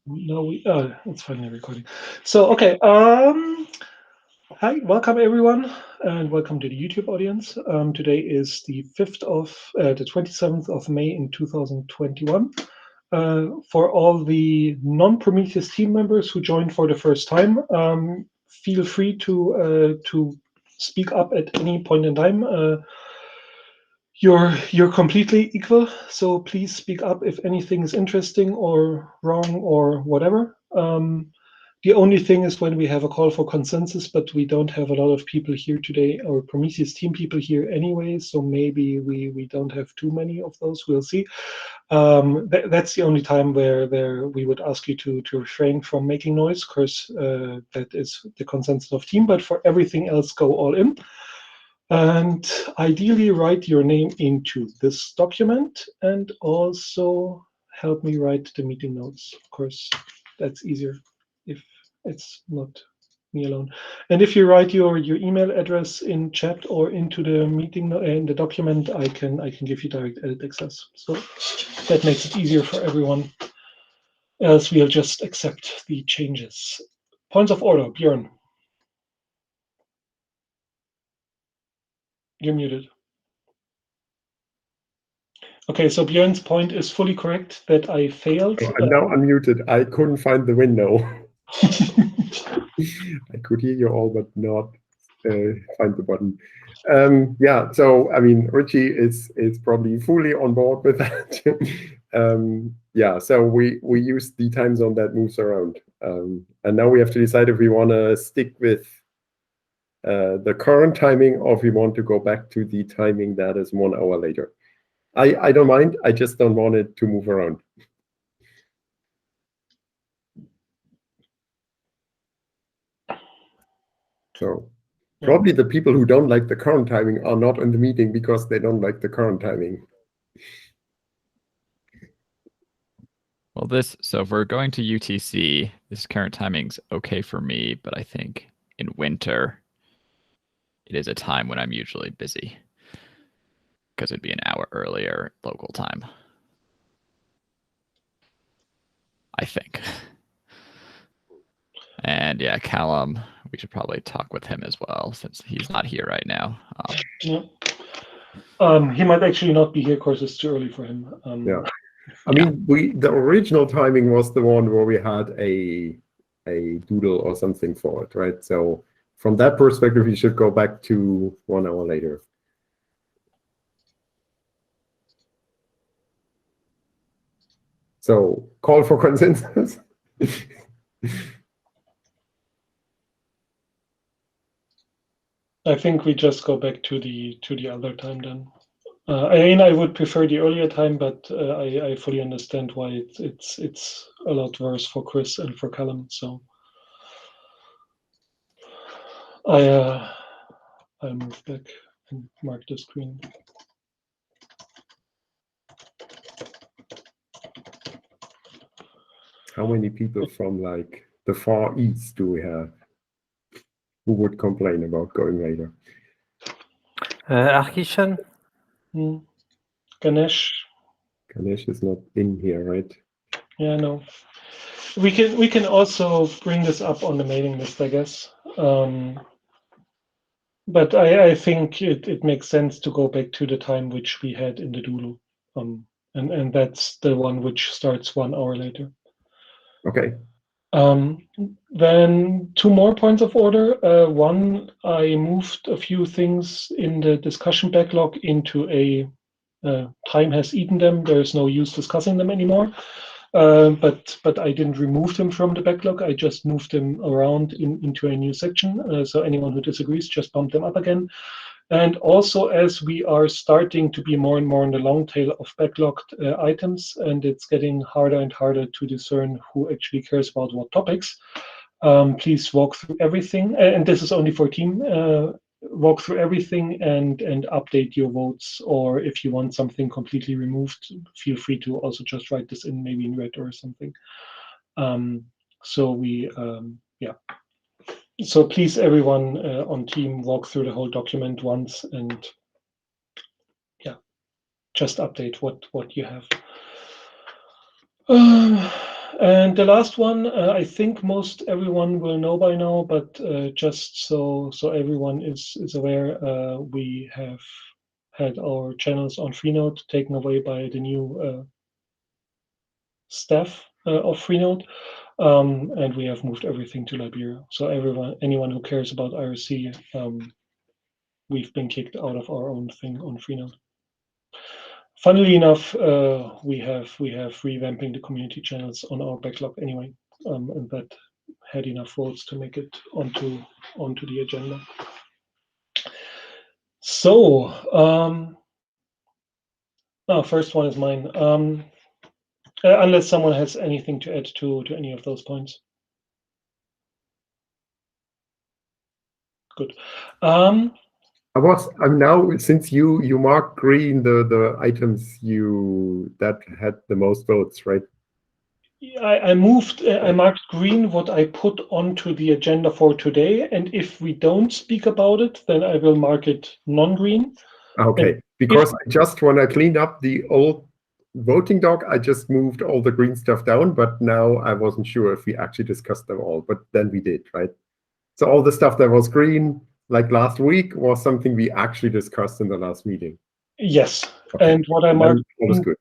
No, it's finally recording. So, okay. Hi, welcome everyone, and welcome to the YouTube audience. Today is the 27th of May in 2021. For all the non-Prometheus team members who joined for the first time, feel free to speak up at any point in time. You're completely equal, so please speak up if anything is interesting or wrong or whatever. The only thing is when we have a call for consensus, but we don't have a lot of people here today, or Prometheus team people here anyway, so maybe we don't have too many of those. We'll see. That's the only time where we would ask you to refrain from making noise, because that is the consensus of team. But for everything else, go all in. And ideally write your name into this document and also help me write the meeting notes. Of course, that's easier if it's not me alone. And if you write your email address in chat or into the meeting in the document, I can give you direct edit access. So that makes it easier for everyone. Else we'll just accept the changes. Points of order, Bjorn. You're muted. Okay, so Björn's point is fully correct that I failed. Oh, I'm now unmuted. I couldn't find the window. I could hear you all, but not find the button. Yeah, so I mean, Richie is probably fully on board with that. Yeah, so we use the time zone that moves around, and now we have to decide if we want to stick with the current timing or if we want to go back to the timing that is 1 hour later. I don't mind. I just don't want it to move around. So probably the people who don't like the current timing are not in the meeting because they don't like the current timing. Well, so if we're going to UTC, this current timing's okay for me, but I think in winter, it is a time when I'm usually busy because it'd be an hour earlier local time. I think. And yeah, Callum, we should probably talk with him as well since he's not here right now. He might actually not be here. Of course, it's too early for him. Yeah, I mean, the original timing was the one where we had a doodle or something for it, right? So from that perspective, we should go back to 1 hour later. So call for consensus. I think we just go back to the other time then. I mean, I would prefer the earlier time, but I fully understand why it's a lot worse for Chris and for Callum. So I'll move back and mark the screen. How many people from like the Far East do we have who would complain about going later? Archishan? Ganesh. Ganesh is not in here, right? Yeah, no. We can also bring this up on the mailing list, I guess. But I think it makes sense to go back to the time which we had in the doodle. And that's the one which starts 1 hour later. Okay. Then 2 more points of order. One, I moved a few things in the discussion backlog into a time has eaten them. There's no use discussing them anymore. But I didn't remove them from the backlog. I just moved them around into a new section. So anyone who disagrees, just bump them up again. And also, as we are starting to be more and more in the long tail of backlogged items, and it's getting harder and harder to discern who actually cares about what topics, please walk through everything. And this is only for team. Walk through everything and update your votes. Or if you want something completely removed, feel free to also just write this in, maybe in red or something. So we, yeah. So please, everyone on team, walk through the whole document once and yeah, just update what you have. And the last one, I think most everyone will know by now, but just so everyone is aware, we have had our channels on Freenode taken away by the new staff of Freenode, and we have moved everything to Liberia. So anyone who cares about IRC, we've been kicked out of our own thing on Freenode. Funnily enough, we have revamping the community channels on our backlog anyway, and that had enough votes to make it onto the agenda. So, first one is mine. Unless someone has anything to add to any of those points. Good. I'm now, since you marked green the items that had the most votes, right? I marked green what I put onto the agenda for today, and if we don't speak about it, then I will mark it non-green. Okay, because when I cleaned up the old voting doc, I just moved all the green stuff down, but now I wasn't sure if we actually discussed them all, but then we did, right? So all the stuff that was green, like last week, was something we actually discussed in the last meeting. Yes, okay. And what I marked was good.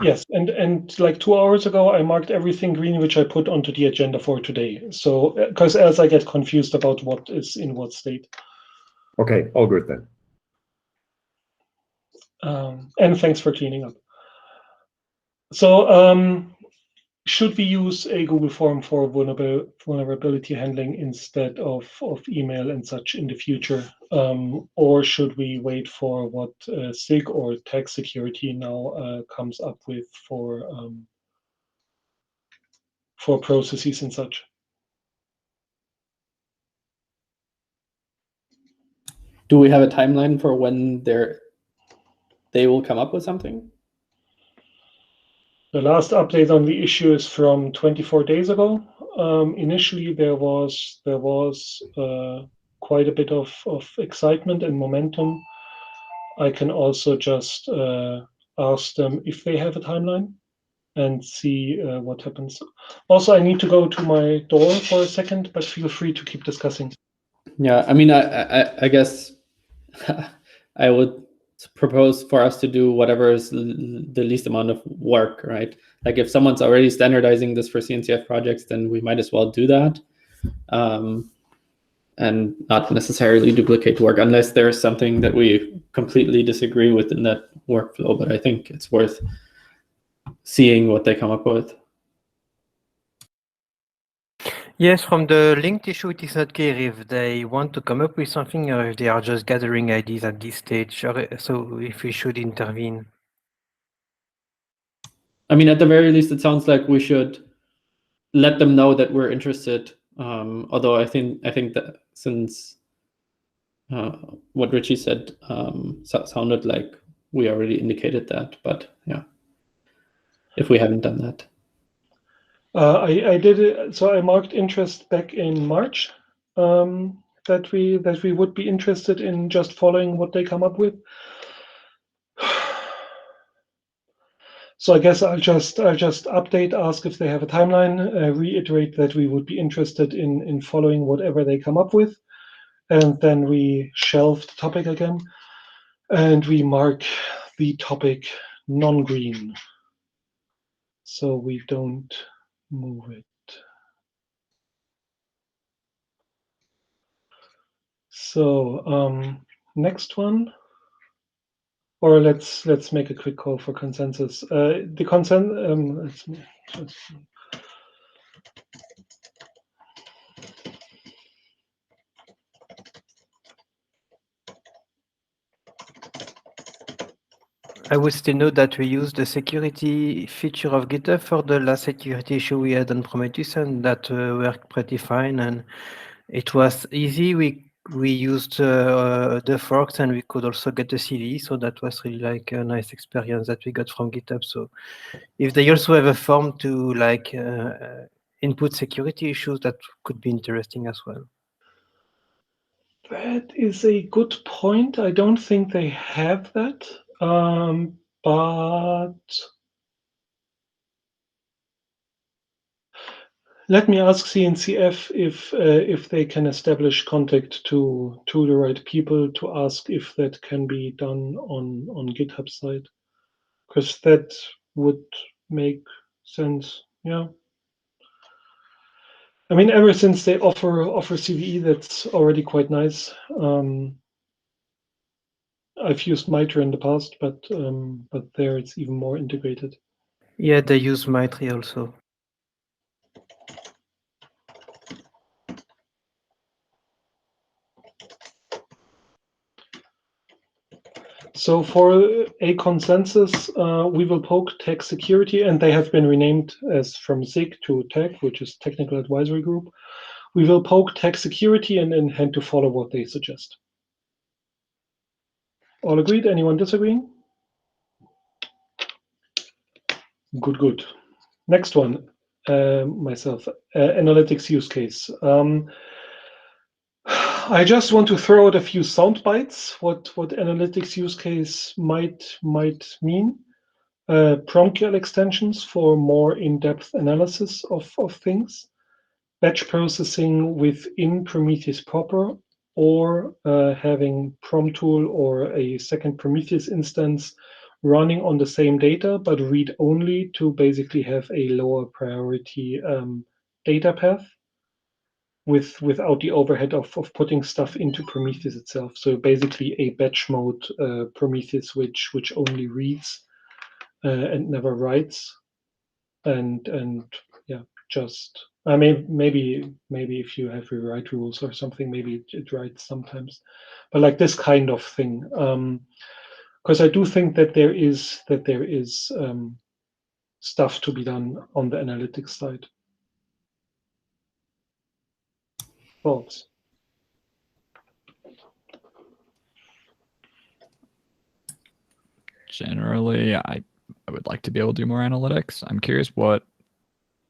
Yes, and like 2 hours ago, I marked everything green which I put onto the agenda for today. So, because else I get confused about what is in what state. Okay, all good then. And thanks for cleaning up. So, should we use a Google form for vulnerability handling instead of email and such in the future? Or should we wait for what SIG or tax security now comes up with for processes and such? Do we have a timeline for when they will come up with something? The last update on the issue is from 24 days ago. Initially, there was quite a bit of excitement and momentum. I can also just ask them if they have a timeline and see what happens. Also, I need to go to my door for a second, but feel free to keep discussing. Yeah, I mean, I guess I would propose for us to do whatever is the least amount of work, right? Like if someone's already standardizing this for CNCF projects, then we might as well do that, and not necessarily duplicate work unless there's something that we completely disagree with in that workflow. But I think it's worth seeing what they come up with. Yes, from the linked issue, it is not clear if they want to come up with something or if they are just gathering ideas at this stage. So if we should intervene. I mean, at the very least, it sounds like we should let them know that we're interested. Although I think that since what Richie said sounded like we already indicated that, but yeah, if we haven't done that. I did it. So I marked interest back in March that we would be interested in just following what they come up with. So I guess I'll just update, ask if they have a timeline, reiterate that we would be interested in following whatever they come up with, and then we shelve the topic again, and we mark the topic non-green, so we don't move it. So next one, or let's make a quick call for consensus. The consent. I would still note that we used the security feature of GitHub for the last security issue we had on Prometheus, and that worked pretty fine, and it was easy. We used the forks, and we could also get the CD, so that was really like a nice experience that we got from GitHub. So if they also have a form to like input security issues, that could be interesting as well. That is a good point. I don't think they have that, but Let me ask Cncf if they can establish contact to the right people to ask if that can be done on GitHub side, because that would make sense. Yeah. I mean, ever since they offer CVE, that's already quite nice. I've used Mitre in the past, but there it's even more integrated. Yeah, they use Mitre also. So for a consensus, we will poke tech security, and they have been renamed as from SIG to TEC, which is Technical Advisory Group. We will poke tech security and intend to follow what they suggest. All agreed? Anyone disagreeing? Good, good. Next one, myself, analytics use case. I just want to throw out a few sound bites, what analytics use case might mean. PromQL extensions for more in-depth analysis of things. Batch processing within Prometheus proper, or having PromTool or a second Prometheus instance running on the same data, but read only to basically have a lower priority data path without the overhead of putting stuff into Prometheus itself. So basically a batch mode Prometheus which only reads and never writes. And yeah, just I mean maybe if you have rewrite rules or something, maybe it writes sometimes, but like this kind of thing. Because I do think that there is stuff to be done on the analytics side. Thoughts? Generally, I would like to be able to do more analytics. I'm curious a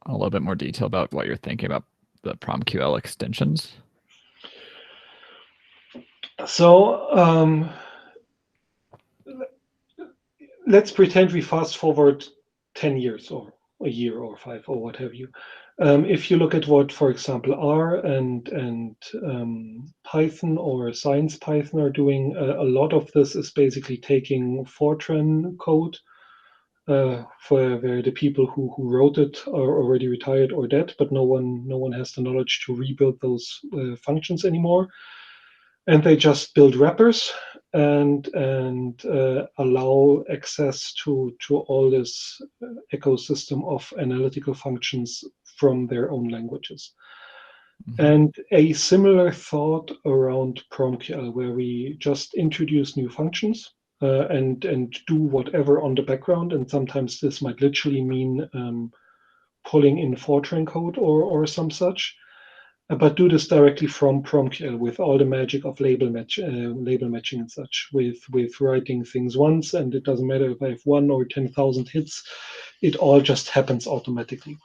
little bit more detail about what you're thinking about the PromQL extensions. So let's pretend we fast forward 10 years or a year or 5 or what have you. If you look at what, for example, R and Python or Science Python are doing, a lot of this is basically taking Fortran code where the people who wrote it are already retired or dead, but no one has the knowledge to rebuild those functions anymore. And they just build wrappers and allow access to all this ecosystem of analytical functions from their own languages. Mm-hmm. And a similar thought around PromQL, where we just introduce new functions and do whatever on the background. And sometimes this might literally mean pulling in Fortran code or some such. But do this directly from PromQL with all the magic of label matching and such, with writing things once, and it doesn't matter if I have 1 or 10,000 hits, it all just happens automatically.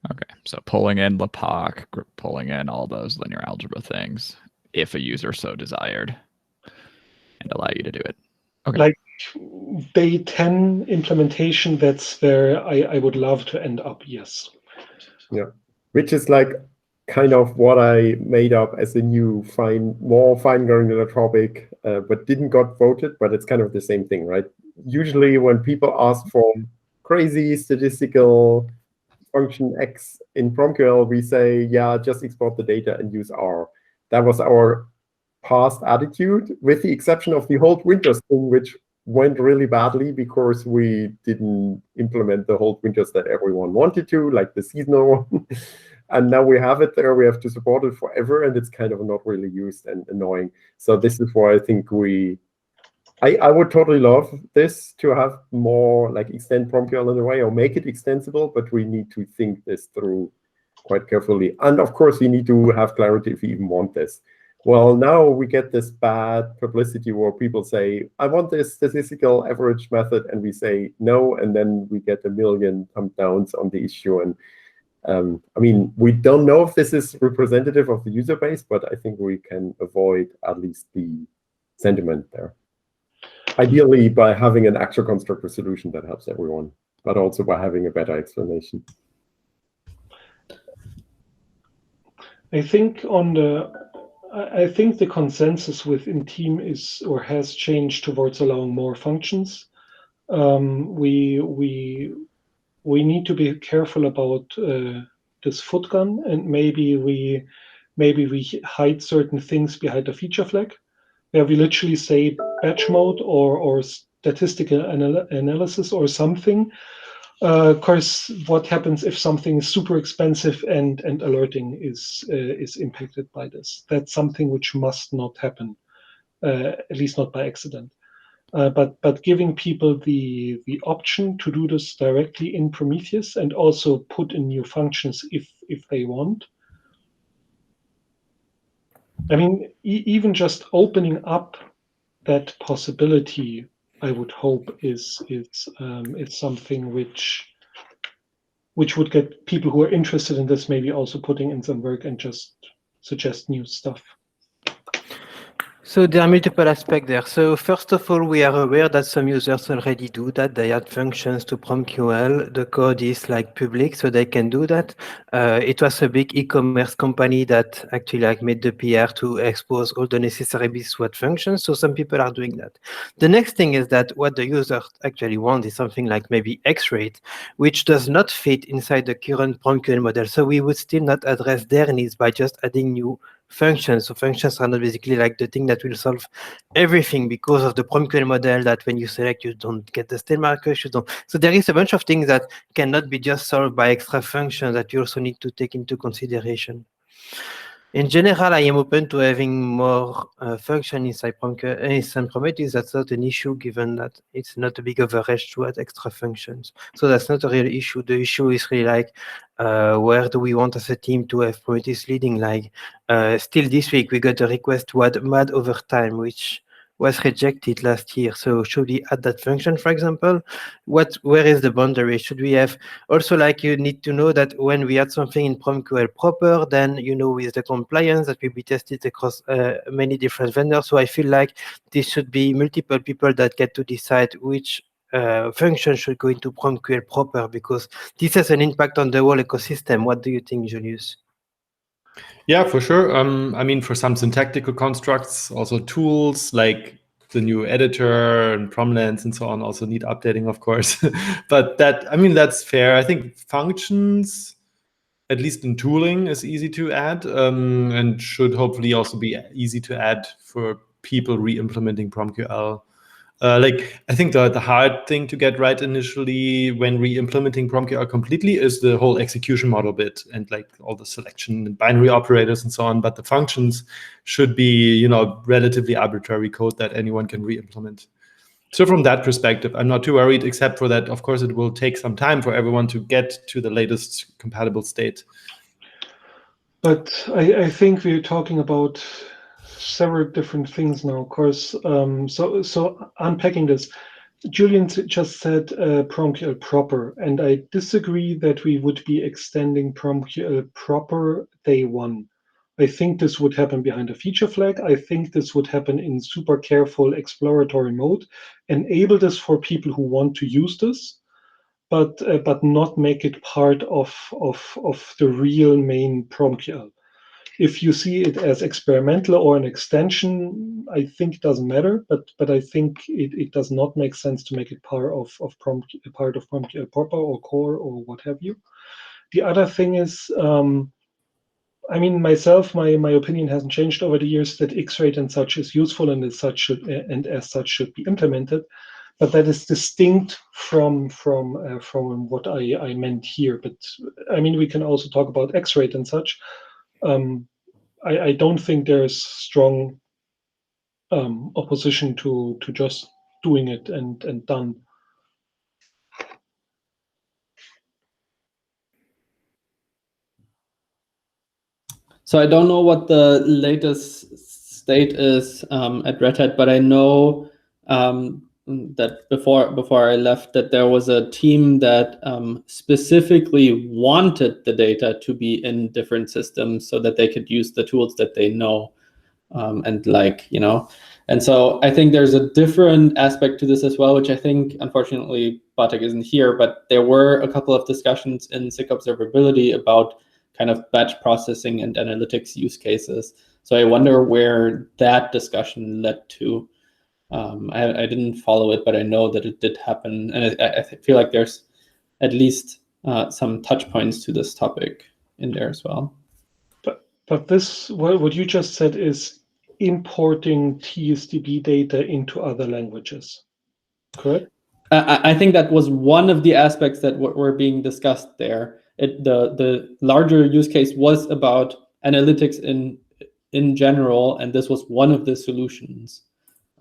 Okay, so pulling in LAPAC, pulling in all those linear algebra things, if a user so desired, and allow you to do it. Okay. Like day 10 implementation, that's where I would love to end up, yes. Yeah, which is like kind of what I made up as a new more fine granular topic, but didn't got voted, but it's kind of the same thing, right? Usually when people ask for crazy statistical function X in PromQL, we say, yeah, just export the data and use R. That was our past attitude, with the exception of the whole winters thing, which went really badly because we didn't implement the whole winters that everyone wanted to, like the seasonal one. And now we have it there, we have to support it forever, and it's kind of not really used and annoying. So this is why I think I would totally love this to have more, like extend PromQL in a way or make it extensible, but we need to think this through quite carefully. And of course, we need to have clarity if we even want this. Well, now we get this bad publicity where people say, I want this statistical average method, and we say no, and then we get a million thumb downs on the issue. And I mean, we don't know if this is representative of the user base, but I think we can avoid at least the sentiment there. Ideally, by having an actual constructor solution that helps everyone, but also by having a better explanation. I think the consensus within team is or has changed towards allowing more functions. We need to be careful about this foot gun, and maybe we hide certain things behind a feature flag, where we literally say batch mode or statistical analysis or something. Of course, what happens if something is super expensive and alerting is impacted by this? That's something which must not happen, at least not by accident. But giving people the option to do this directly in Prometheus and also put in new functions if they want. I mean, even just opening up that possibility, I would hope is something which would get people who are interested in this maybe also putting in some work and just suggest new stuff. So there are multiple aspects there. So first of all, we are aware that some users already do that. They add functions to PromQL. The code is like public, so they can do that. It was a big e-commerce company that actually like made the PR to expose all the necessary bits to add functions. So some people are doing that. The next thing is that what the user actually wants is something like maybe X-rate, which does not fit inside the current PromQL model. So we would still not address their needs by just adding new functions. So functions are not basically like the thing that will solve everything because of the PromQL model that when you select, you don't get the state markers, you don't. So there is a bunch of things that cannot be just solved by extra functions that you also need to take into consideration. In general, I am open to having more function inside Prometheus. That's not an issue given that it's not a big overhead to add extra functions. So that's not a real issue. The issue is really like, where do we want as a team to have Prometheus leading? Like, still this week, we got a request to add mad overtime, which was rejected last year. So should we add that function, for example? Where is the boundary? Should we have also, like, you need to know that when we add something in PromQL proper, then, you know, with the compliance that will be tested across many different vendors. So I feel like this should be multiple people that get to decide which function should go into PromQL proper, because this has an impact on the whole ecosystem. What do you think, Julius? Yeah, for sure. I mean, for some syntactical constructs, also tools like the new editor and Promlens and so on also need updating, of course. But that, I mean, that's fair. I think functions, at least in tooling, is easy to add and should hopefully also be easy to add for people re-implementing PromQL. Like, I think the hard thing to get right initially when re-implementing PromQL completely is the whole execution model bit and like all the selection and binary operators and so on. But the functions should be, you know, relatively arbitrary code that anyone can re-implement. So from that perspective, I'm not too worried, except for that, of course, it will take some time for everyone to get to the latest compatible state. But I think we're talking about several different things now, of course. So unpacking this, Julian just said PromQL proper, and I disagree that we would be extending PromQL proper day one. I think this would happen behind a feature flag. I think this would happen in super careful exploratory mode, enable this for people who want to use this, but not make it part of the real main PromQL. If you see it as experimental or an extension, I think it doesn't matter, but I think it does not make sense to make it part of PromQL proper or core or what have you. The other thing is, I mean, myself, my opinion hasn't changed over the years that X-rate and such is useful and as such should be implemented, but that is distinct from what I meant here. But I mean, we can also talk about X-rate and such. I don't think there's strong opposition to just doing it and done. So I don't know what the latest state is at Red Hat, but I know that before I left, that there was a team that specifically wanted the data to be in different systems so that they could use the tools that they know and like, you know. And so I think there's a different aspect to this as well, which I think, unfortunately, Bartek isn't here, but there were a couple of discussions in SIG observability about kind of batch processing and analytics use cases. So I wonder where that discussion led to. I didn't follow it, but I know that it did happen, and I feel like there's at least some touch points to this topic in there as well. But this, what you just said, is importing Tsdb data into other languages, correct? I think that was one of the aspects that were being discussed there. The larger use case was about analytics in general, and this was one of the solutions.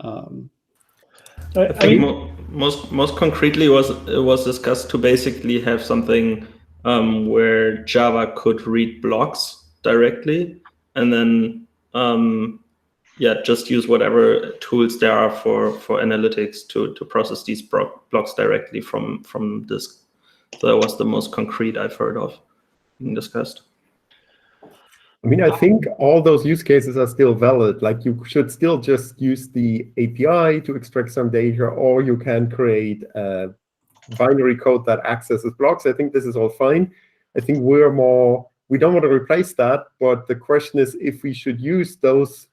I think most concretely it was discussed to basically have something where Java could read blocks directly, and then just use whatever tools there are for analytics to process these blocks directly from disk. So that was the most concrete I've heard of being discussed. I mean, I think all those use cases are still valid. Like, you should still just use the API to extract some data, or you can create a binary code that accesses blocks. I think this is all fine. I think we don't want to replace that, but the question is if we should use those,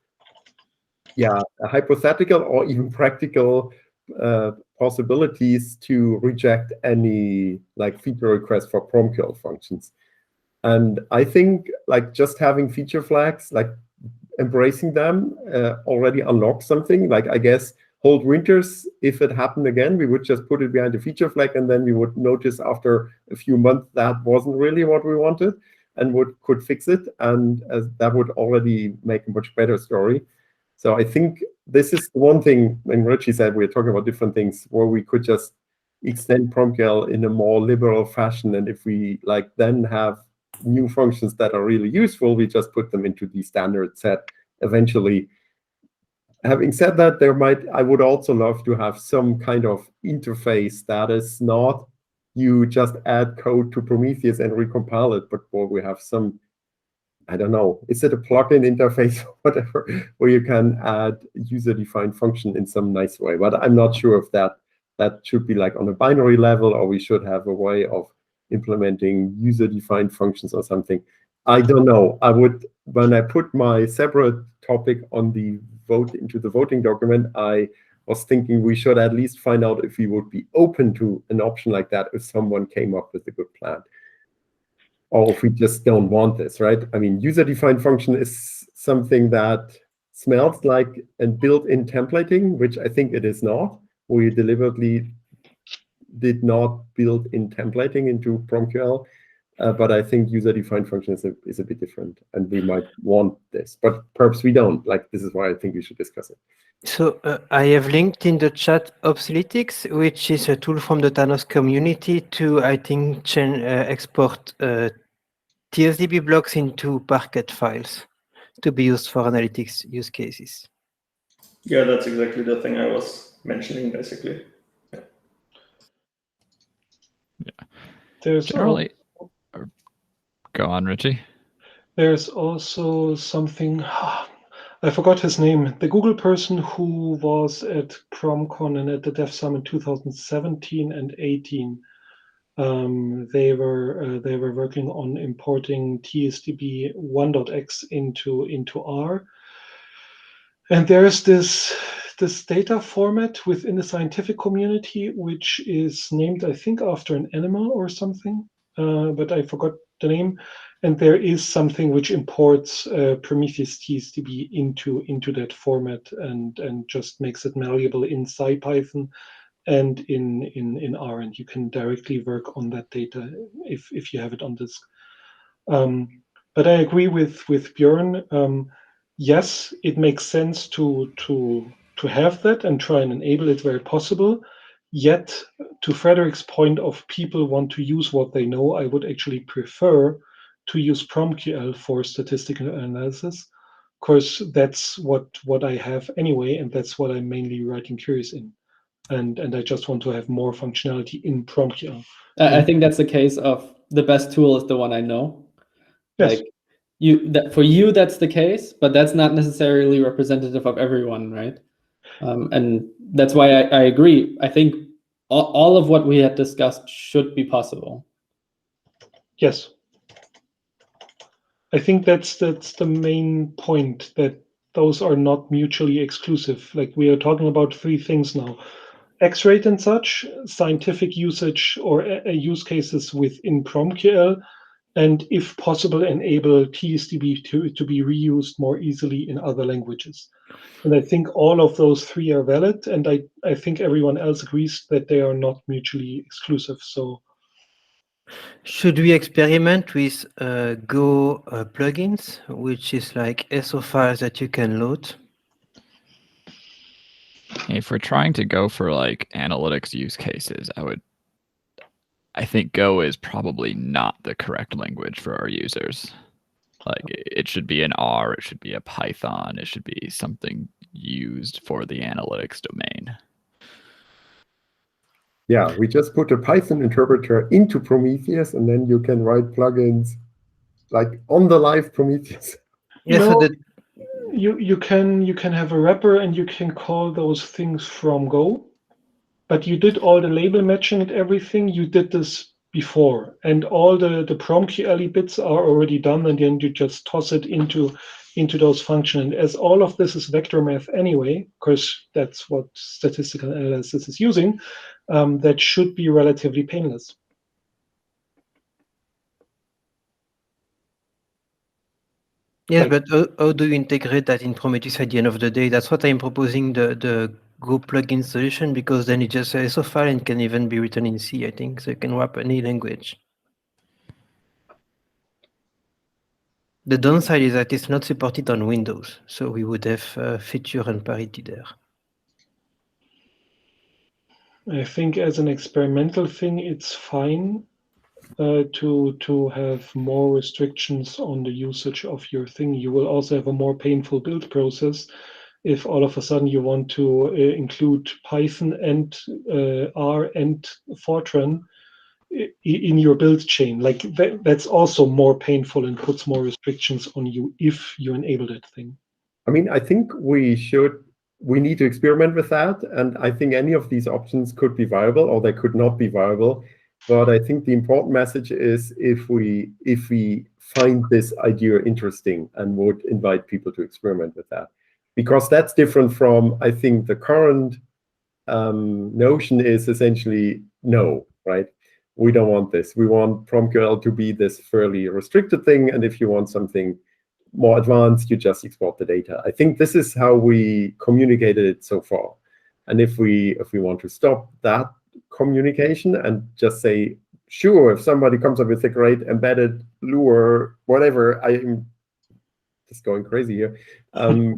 hypothetical or even practical possibilities to reject any feature requests for PromQL functions. And I think just having feature flags, embracing them already unlocks something. I guess hold winters, if it happened again, we would just put it behind the feature flag, and then we would notice after a few months that wasn't really what we wanted, and could fix it, and that would already make a much better story. So I think this is the one thing, when Richie said we're talking about different things, where we could just extend PromQL in a more liberal fashion, and if we then have new functions that are really useful, we just put them into the standard set eventually. Having said that, I would also love to have some kind of interface that is not you just add code to Prometheus and recompile it, but where we have some, I don't know, is it a plugin interface or whatever, where you can add user-defined function in some nice way. But I'm not sure if that should be on a binary level, or we should have a way of implementing user-defined functions or something. I don't know. When I put my separate topic on the into the voting document, I was thinking we should at least find out if we would be open to an option like that if someone came up with a good plan, or if we just don't want this, right? I mean, user-defined function is something that smells like a built-in templating, which I think it is not. We deliberately did not build in templating into PromQL, but I think user-defined function is a bit different, and we might want this, but perhaps we don't. This is why I think we should discuss it. So I have linked in the chat Obsoletics, which is a tool from the Thanos community to, I think, export Tsdb blocks into Parquet files to be used for analytics use cases. Yeah, that's exactly the thing I was mentioning, basically. There's Generally, go on, Richie. There's also something, I forgot his name, the Google person who was at PromCon and at the Dev Summit 2017 and 18. They were working on importing Tsdb 1.x into R. And there's this data format within the scientific community, which is named, I think, after an animal or something, but I forgot the name. And there is something which imports Prometheus Tsdb into that format and just makes it malleable in SciPython and in R, and you can directly work on that data if you have it on disk. But I agree with Bjorn. Yes, it makes sense to have that and try and enable it where possible. Yet, to Frederick's point of people want to use what they know, I would actually prefer to use PromQL for statistical analysis. Of course, that's what I have anyway, and that's what I'm mainly writing queries in. And I just want to have more functionality in PromQL. I think that's the case of the best tool is the one I know. Yes. For you, that's the case, but that's not necessarily representative of everyone, right? And that's why I agree. I think all of what we had discussed should be possible. Yes. I think that's the main point, that those are not mutually exclusive. Like, we are talking about three things now: X-rate and such, scientific usage or use cases within PromQL, and if possible, enable Tsdb to be reused more easily in other languages. And I think all of those three are valid, and I think everyone else agrees that they are not mutually exclusive. So, should we experiment with Go plugins, which is like SO files that you can load? If we're trying to go for like analytics use cases, I think Go is probably not the correct language for our users. Like, it should be an R, it should be a Python, it should be something used for the analytics domain. Yeah, we just put a Python interpreter into Prometheus, and then you can write plugins like on the live Prometheus. Yeah, no, so that you can have a wrapper and you can call those things from Go, but you did all the label matching and everything. You did this before, and all the PromQL bits are already done, and then you just toss it into those functions. And as all of this is vector math anyway, because that's what statistical analysis is using, that should be relatively painless. yes, Like, but how do you integrate that in Prometheus at the end of the day? That's what I'm proposing, the Go plugin solution, because then it just says SO file and can even be written in C, I think, so you can wrap any language. The downside is that it's not supported on Windows, so we would have feature and parity there. I think as an experimental thing, it's fine to have more restrictions on the usage of your thing. You will also have a more painful build process if all of a sudden you want to include Python and R and Fortran in your build chain. Like, that's also more painful and puts more restrictions on you if you enable that thing. I mean, I think we need to experiment with that, and I think any of these options could be viable or they could not be viable. But I think the important message is if we find this idea interesting and would invite people to experiment with that, because that's different from, I think, the current notion is essentially no, right? We don't want this. We want PromQL to be this fairly restricted thing, and if you want something more advanced, you just export the data. I think this is how we communicated it so far. And if we want to stop that communication and just say, sure, if somebody comes up with a great embedded Lua, whatever, I'm just going crazy here,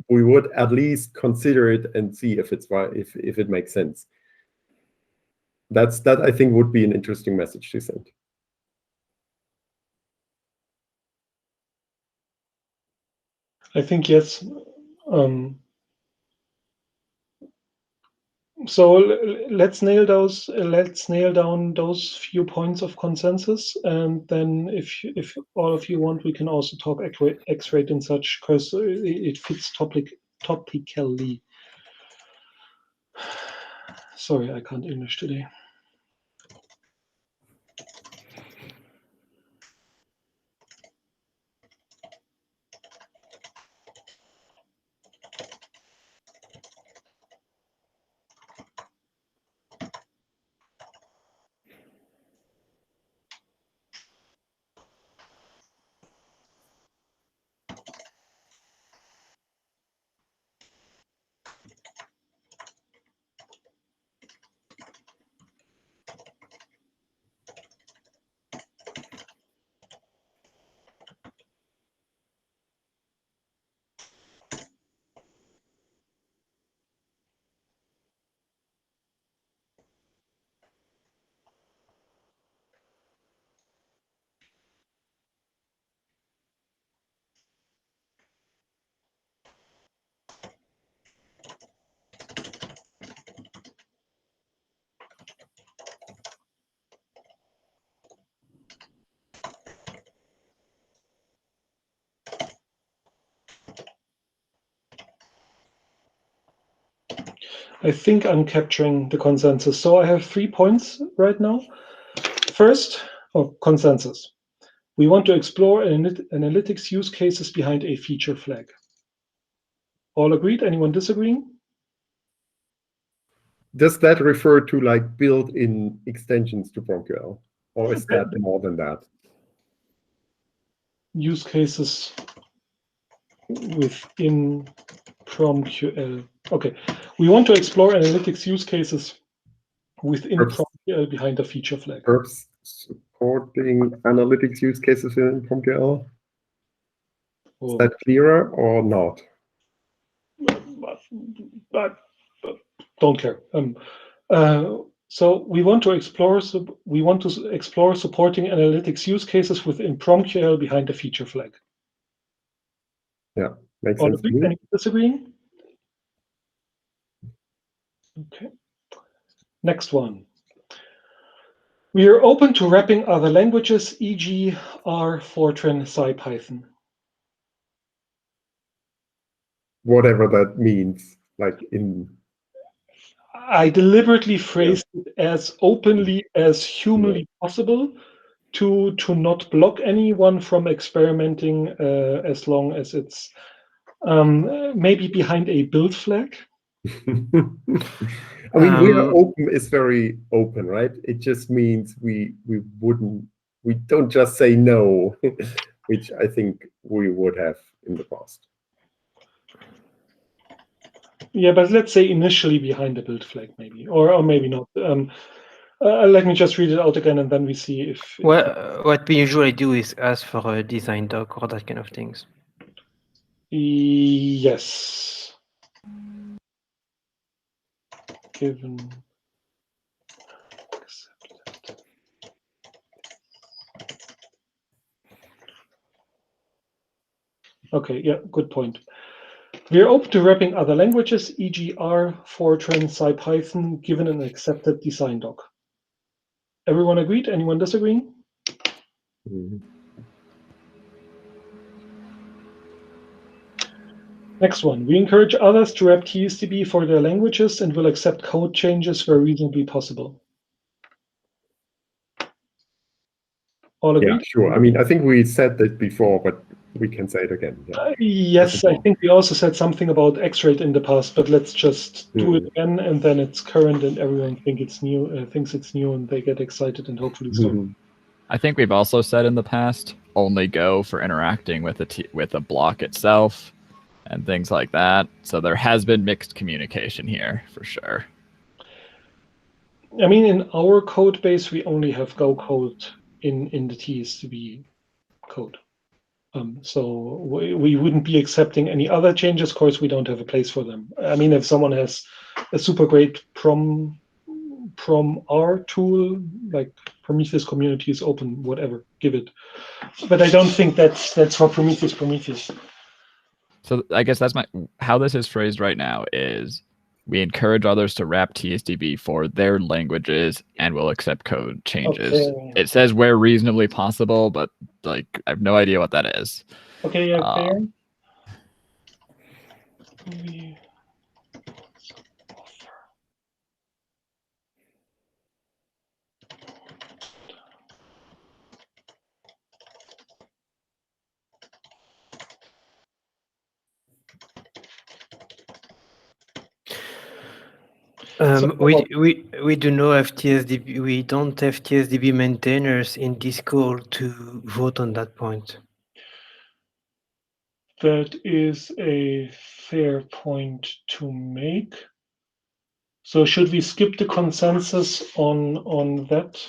we would at least consider it and see if it makes sense. That I think would be an interesting message to send. I think yes. So let's nail down those few points of consensus, and then if all of you want, we can also talk X-rate and such, because it fits topically. Sorry, I can't English today. I think I'm capturing the consensus. So I have 3 points right now. First, consensus. We want to explore analytics use cases behind a feature flag. All agreed? Anyone disagreeing? Does that refer to like built-in extensions to PromQL, or is that more than that? Use cases within PromQL. Okay, we want to explore analytics use cases within PromQL behind a feature flag. Perhaps supporting analytics use cases in PromQL. Is that clearer or not? But don't care. So we want to explore supporting analytics use cases within PromQL behind a feature flag. Yeah, makes sense to me. Any disagreeing? Okay. Next one. We are open to wrapping other languages, e.g. R, Fortran, SciPython. Whatever that means, like in... I deliberately phrased it as openly as humanly possible to not block anyone from experimenting as long as it's maybe behind a build flag. I mean, we are open is very open, right? It just means we don't just say no, which I think we would have in the past. Yeah, but let's say initially behind the build flag, maybe, or maybe not. Let me just read it out again, and then we see if. Well, what we usually do is ask for a design doc or that kind of things. Yes. Given. Okay, yeah, good point. We are open to wrapping other languages, e.g. R, Fortran, SciPython, given an accepted design doc. Everyone agreed? Anyone disagreeing? Mm-hmm. Next one. We encourage others to wrap Tsdb for their languages and will accept code changes where reasonably possible. All agreed? Yeah, sure. I mean, I think we said that before, but we can say it again. Yeah. Yes, I think we also said something about X-Rate in the past, but let's just do it again, and then it's current, and everyone thinks it's new, and they get excited and hopefully start. I think we've also said in the past only go for interacting with a block itself and things like that. So there has been mixed communication here for sure. I mean, in our code base, we only have Go code in the Tsdb code. So we wouldn't be accepting any other changes. Of course, we don't have a place for them. I mean, if someone has a super great Prom R tool, like Prometheus community is open, whatever, give it. But I don't think that's for Prometheus. So I guess that's how this is phrased right now is we encourage others to wrap Tsdb for their languages and will accept code changes. Okay. It says where reasonably possible, but like I have no idea what that is. Okay, yeah, fair. We do not have Tsdb. We don't have Tsdb maintainers in this call to vote on that point. That is a fair point to make. So should we skip the consensus on that?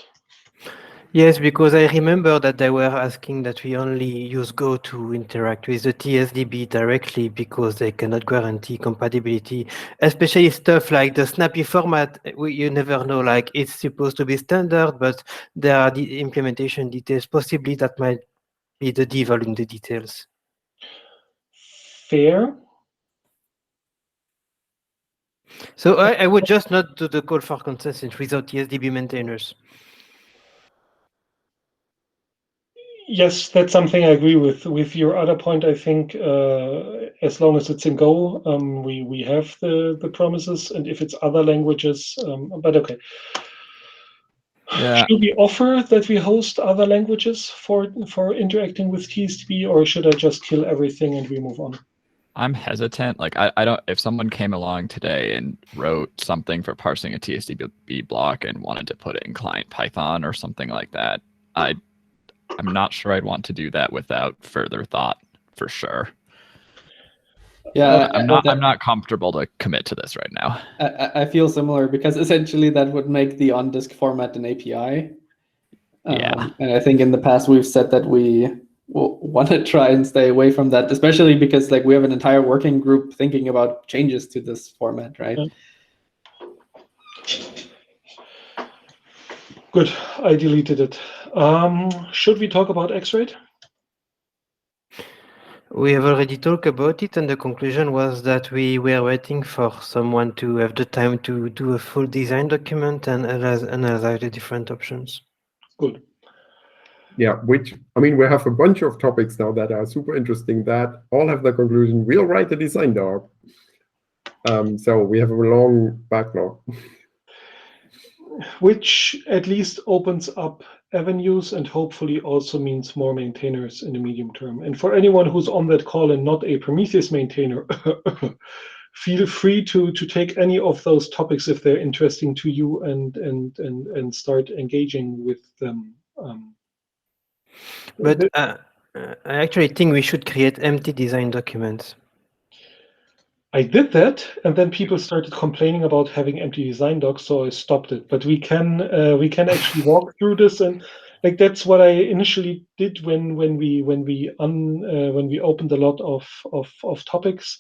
Yes, because I remember that they were asking that we only use Go to interact with the Tsdb directly because they cannot guarantee compatibility, especially stuff like the snappy format. You never know, like it's supposed to be standard, but there are the implementation details. Possibly that might be the devil in the details. Fair. So I would just not do the call for consensus without Tsdb maintainers. Yes, that's something I agree with. With your other point, I think as long as it's in Go, we have the promises, and if it's other languages, but okay. Yeah. Should we offer that we host other languages for interacting with Tsdb, or should I just kill everything and we move on? I'm hesitant. Like I don't. If someone came along today and wrote something for parsing a Tsdb block and wanted to put it in client Python or something like that, I'm not sure I'd want to do that without further thought, for sure. Yeah, I'm not comfortable to commit to this right now. I feel similar, because essentially that would make the on-disk format an API. Yeah. And I think in the past we've said that we want to try and stay away from that, especially because like we have an entire working group thinking about changes to this format, right? Good, I deleted it. Should we talk about X-Rate? We have already talked about it, and the conclusion was that we were waiting for someone to have the time to do a full design document and analyze the different options. Good. Yeah, which, I mean, we have a bunch of topics now that are super interesting that all have the conclusion, we'll write a design doc. So we have a long backlog. Which at least opens up avenues and hopefully also means more maintainers in the medium term. And for anyone who's on that call and not a Prometheus maintainer, feel free to take any of those topics if they're interesting to you and start engaging with them. But I actually think we should create empty design documents. I did that, and then people started complaining about having empty design docs, so I stopped it. But we can actually walk through this, and like that's what I initially did when we opened a lot of topics.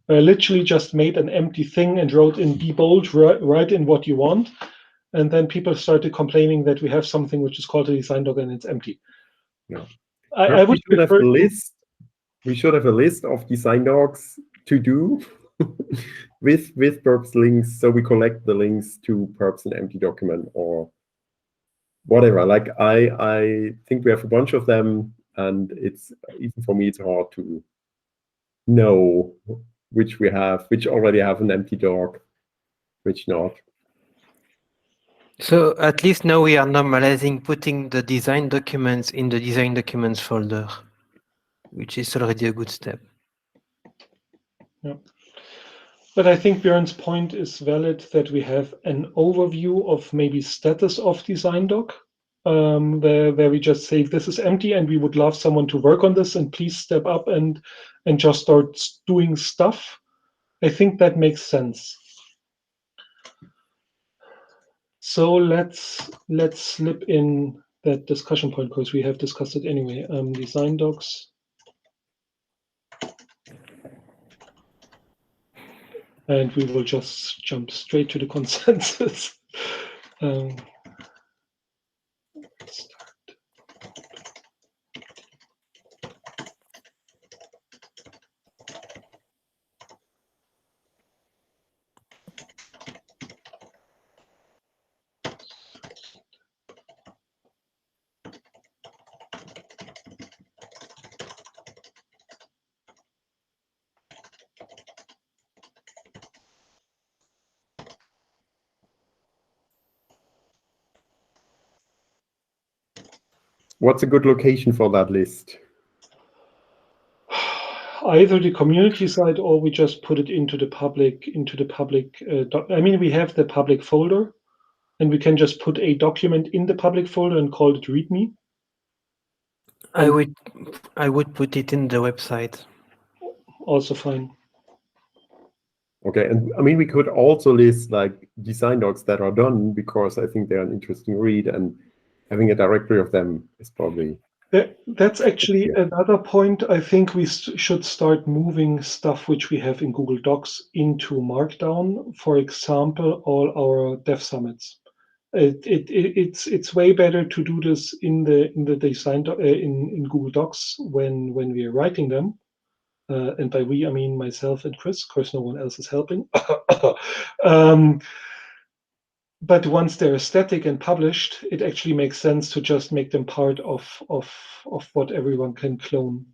I literally just made an empty thing and wrote in be bold, write in what you want, and then people started complaining that we have something which is called a design doc and it's empty. Yeah. I would we should have a prefer list. We should have a list of design docs to do with perps links, so we collect the links to perps and empty document or whatever. Like I think we have a bunch of them, and it's even for me it's hard to know which we have, which already have an empty doc, which not. So at least now we are normalizing putting the design documents in the design documents folder, which is already a good step. Yeah. But I think Bjorn's point is valid, that we have an overview of maybe status of design doc, where we just say this is empty and we would love someone to work on this and please step up and just start doing stuff. I think that makes sense. So let's slip in that discussion point, because we have discussed it anyway. Design docs. And we will just jump straight to the consensus. What's a good location for that list? Either the community side, or we just put it into the public. I mean, we have the public folder, and we can just put a document in the public folder and call it README. I would put it in the website. Also fine. Okay, and I mean we could also list like design docs that are done, because I think they're an interesting read, and having a directory of them is probably. That's actually another point. I think we should start moving stuff which we have in Google Docs into Markdown. For example, all our dev summits. It's way better to do this in the design in Google Docs when we are writing them. And by we, I mean myself and Chris. Of course, no one else is helping. But once they're static and published, it actually makes sense to just make them part of what everyone can clone.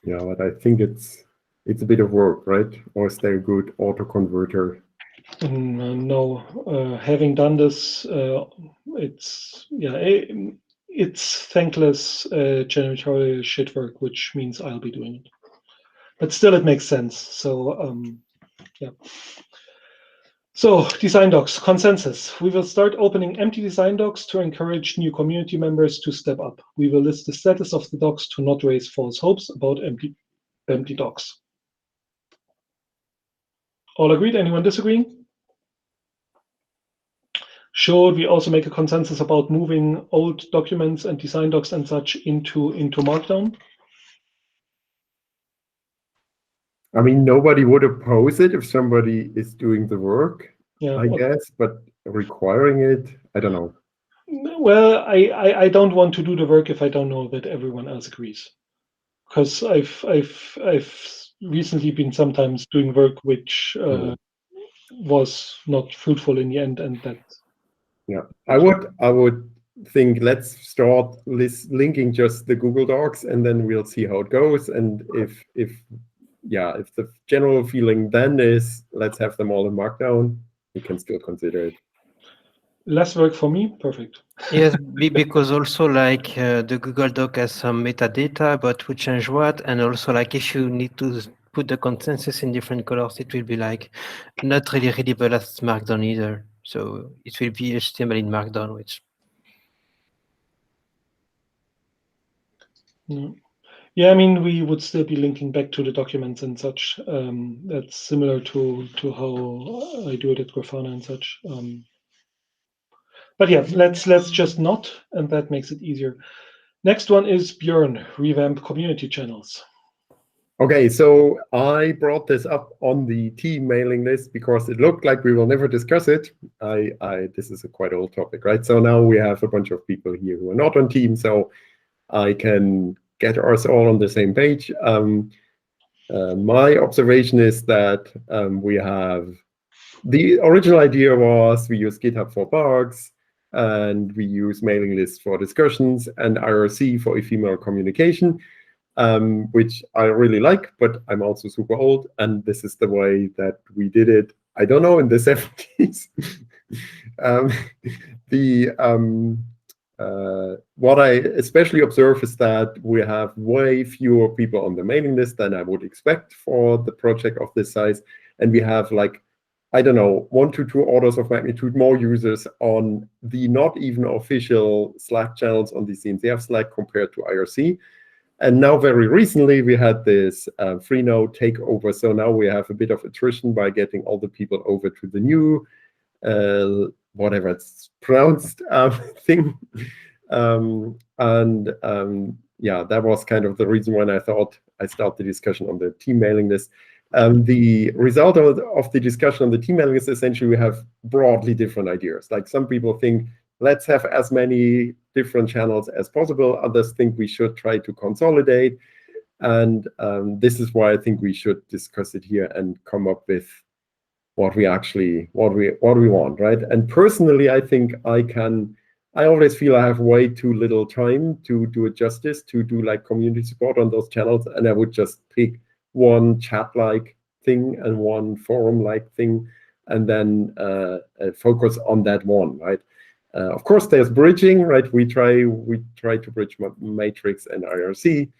Yeah, but I think it's a bit of work, right? Or is there a good autoconverter? No, having done this, it's thankless janitorial shit work, which means I'll be doing it. But still, it makes sense. So yeah. So design docs, consensus. We will start opening empty design docs to encourage new community members to step up. We will list the status of the docs to not raise false hopes about empty docs. All agreed? Anyone disagreeing? Should we also make a consensus about moving old documents and design docs and such into Markdown? I mean, nobody would oppose it if somebody is doing the work, Yeah, I guess, but requiring it, I don't know. Well, I don't want to do the work if I don't know that everyone else agrees, because I've recently been sometimes doing work which was not fruitful in the end, and that. Yeah, I would think let's start linking just the Google Docs, and then we'll see how it goes. And if the general feeling then is let's have them all in Markdown, we can still consider it. Less work for me, perfect. Yes, because also like the Google Doc has some metadata about who changed what, and also like if you need to put the consensus in different colors, it will be like not really readable as Markdown either. So it will be HTML in Markdown, which. Yeah, I mean, we would still be linking back to the documents and such. That's similar to how I do it at Grafana and such. But yeah, let's just not, and that makes it easier. Next one is Bjorn, Revamp community channels. Okay, so I brought this up on the team mailing list because it looked like we will never discuss it. This is a quite old topic, right? So now we have a bunch of people here who are not on team, so I can get us all on the same page. My observation is that we have the original idea was we use GitHub for bugs, and we use mailing lists for discussions, and IRC for ephemeral communication, which I really like, but I'm also super old, and this is the way that we did it, I don't know, in the 70s. What I especially observe is that we have way fewer people on the mailing list than I would expect for the project of this size, and we have like, I don't know, 1 to 2 orders of magnitude more users on the not even official Slack channels on the Cncf Slack compared to IRC. And now very recently we had this Freenode takeover, so now we have a bit of attrition by getting all the people over to the new, whatever it's pronounced, thing. Yeah, that was kind of the reason when I thought I start the discussion on the team mailing list. The result of the discussion on the team mailing list, essentially we have broadly different ideas. Like some people think, let's have as many different channels as possible. Others think we should try to consolidate. And this is why I think we should discuss it here and come up with what we want, right? And personally, I think I always feel I have way too little time to do it justice, to do like community support on those channels. And I would just pick one chat-like thing and one forum-like thing, and then focus on that one, right? Of course, there's bridging, right? We try to bridge Matrix and IRC,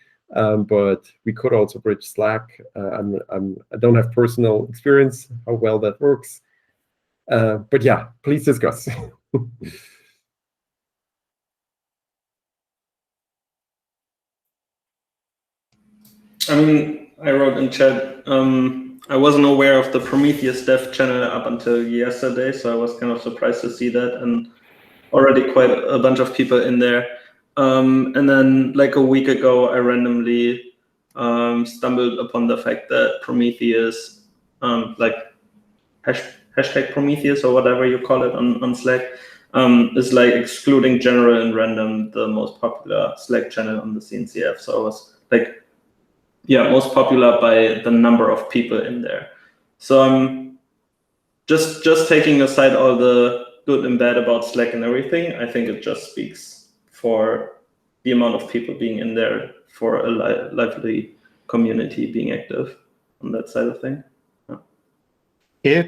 but we could also bridge Slack. I don't have personal experience how well that works, but yeah, please discuss. I mean, I wrote in chat, I wasn't aware of the Prometheus dev channel up until yesterday, so I was kind of surprised to see that, and already quite a bunch of people in there. And then like a week ago, I randomly stumbled upon the fact that Prometheus, like hashtag Prometheus or whatever you call it on Slack, is like excluding general and random, the most popular Slack channel on the CNCF. So I was like, yeah, most popular by the number of people in there. So I'm just taking aside all the good and bad about Slack and everything. I think it just speaks for the amount of people being in there, for a lively community being active on that side of things. Yeah.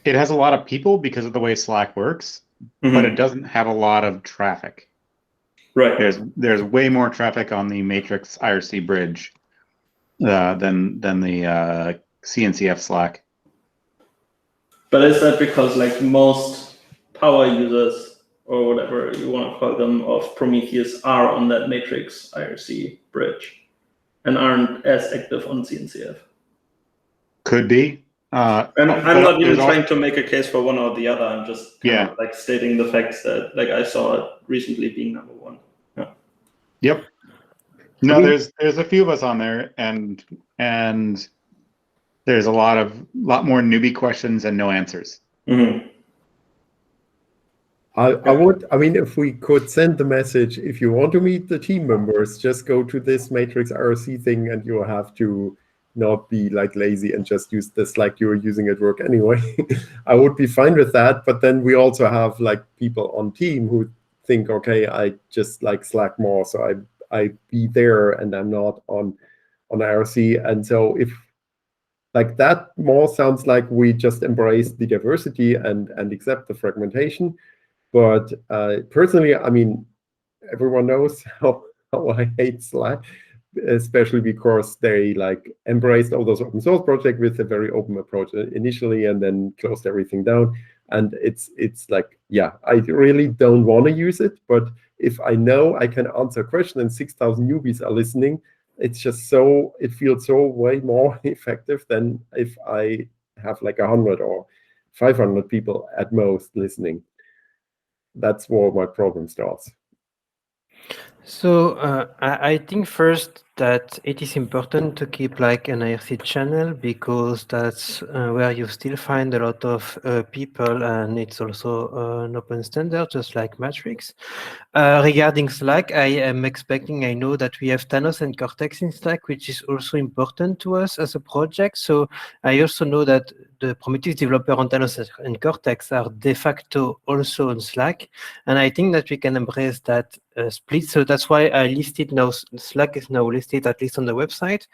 it has a lot of people because of the way Slack works, but it doesn't have a lot of traffic. Right. There's way more traffic on the Matrix IRC bridge than the CNCF Slack. But is that because like most power users or whatever you want to call them of Prometheus are on that Matrix IRC bridge and aren't as active on CNCF? Could be. And I'm not even trying to make a case for one or the other. I'm just kind of like stating the facts that like I saw it recently being number one. Yeah. Yep. No, there's a few of us on there, and there's a lot more newbie questions and no answers. I mean, if we could send the message, if you want to meet the team members, just go to this Matrix IRC thing, and you have to not be like lazy and just use the Slack you were using at work anyway. I would be fine with that. But then we also have like people on team who think, okay, I just like Slack more, so I be there and I'm not on IRC. And so if like that more sounds like we just embrace the diversity and accept the fragmentation. But personally, I mean, everyone knows how I hate Slack, especially because they like embraced all those open source projects with a very open approach initially and then closed everything down. And it's like, yeah, I really don't want to use it. But if I know I can answer a question and 6,000 newbies are listening, it's just it feels so way more effective than if I have like 100 or 500 people at most listening. That's where my problem starts. So I think first that it is important to keep like an IRC channel because that's where you still find a lot of people, and it's also an open standard, just like Matrix. Regarding Slack, I know that we have Thanos and Cortex in Slack, which is also important to us as a project. So I also know that the Prometheus developer on Thanos and Cortex are de facto also on Slack. And I think that we can embrace that split. So that's why I listed now, Slack is now listed at least on the website.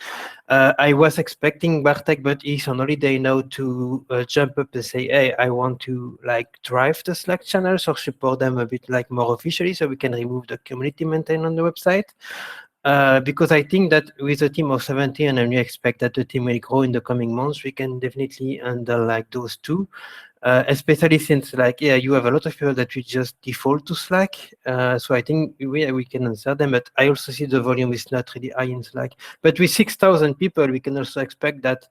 I was expecting Bartek, but he's on holiday now, to jump up and say, hey, I want to like drive the Slack channels or support them a bit like more officially, so we can remove the community maintained on the website. Because I think that with a team of 17, and we expect that the team will grow in the coming months, we can definitely handle like those two. Especially since like, yeah, you have a lot of people that we just default to Slack. So I think we can answer them, but I also see the volume is not really high in Slack. But with 6,000 people, we can also expect that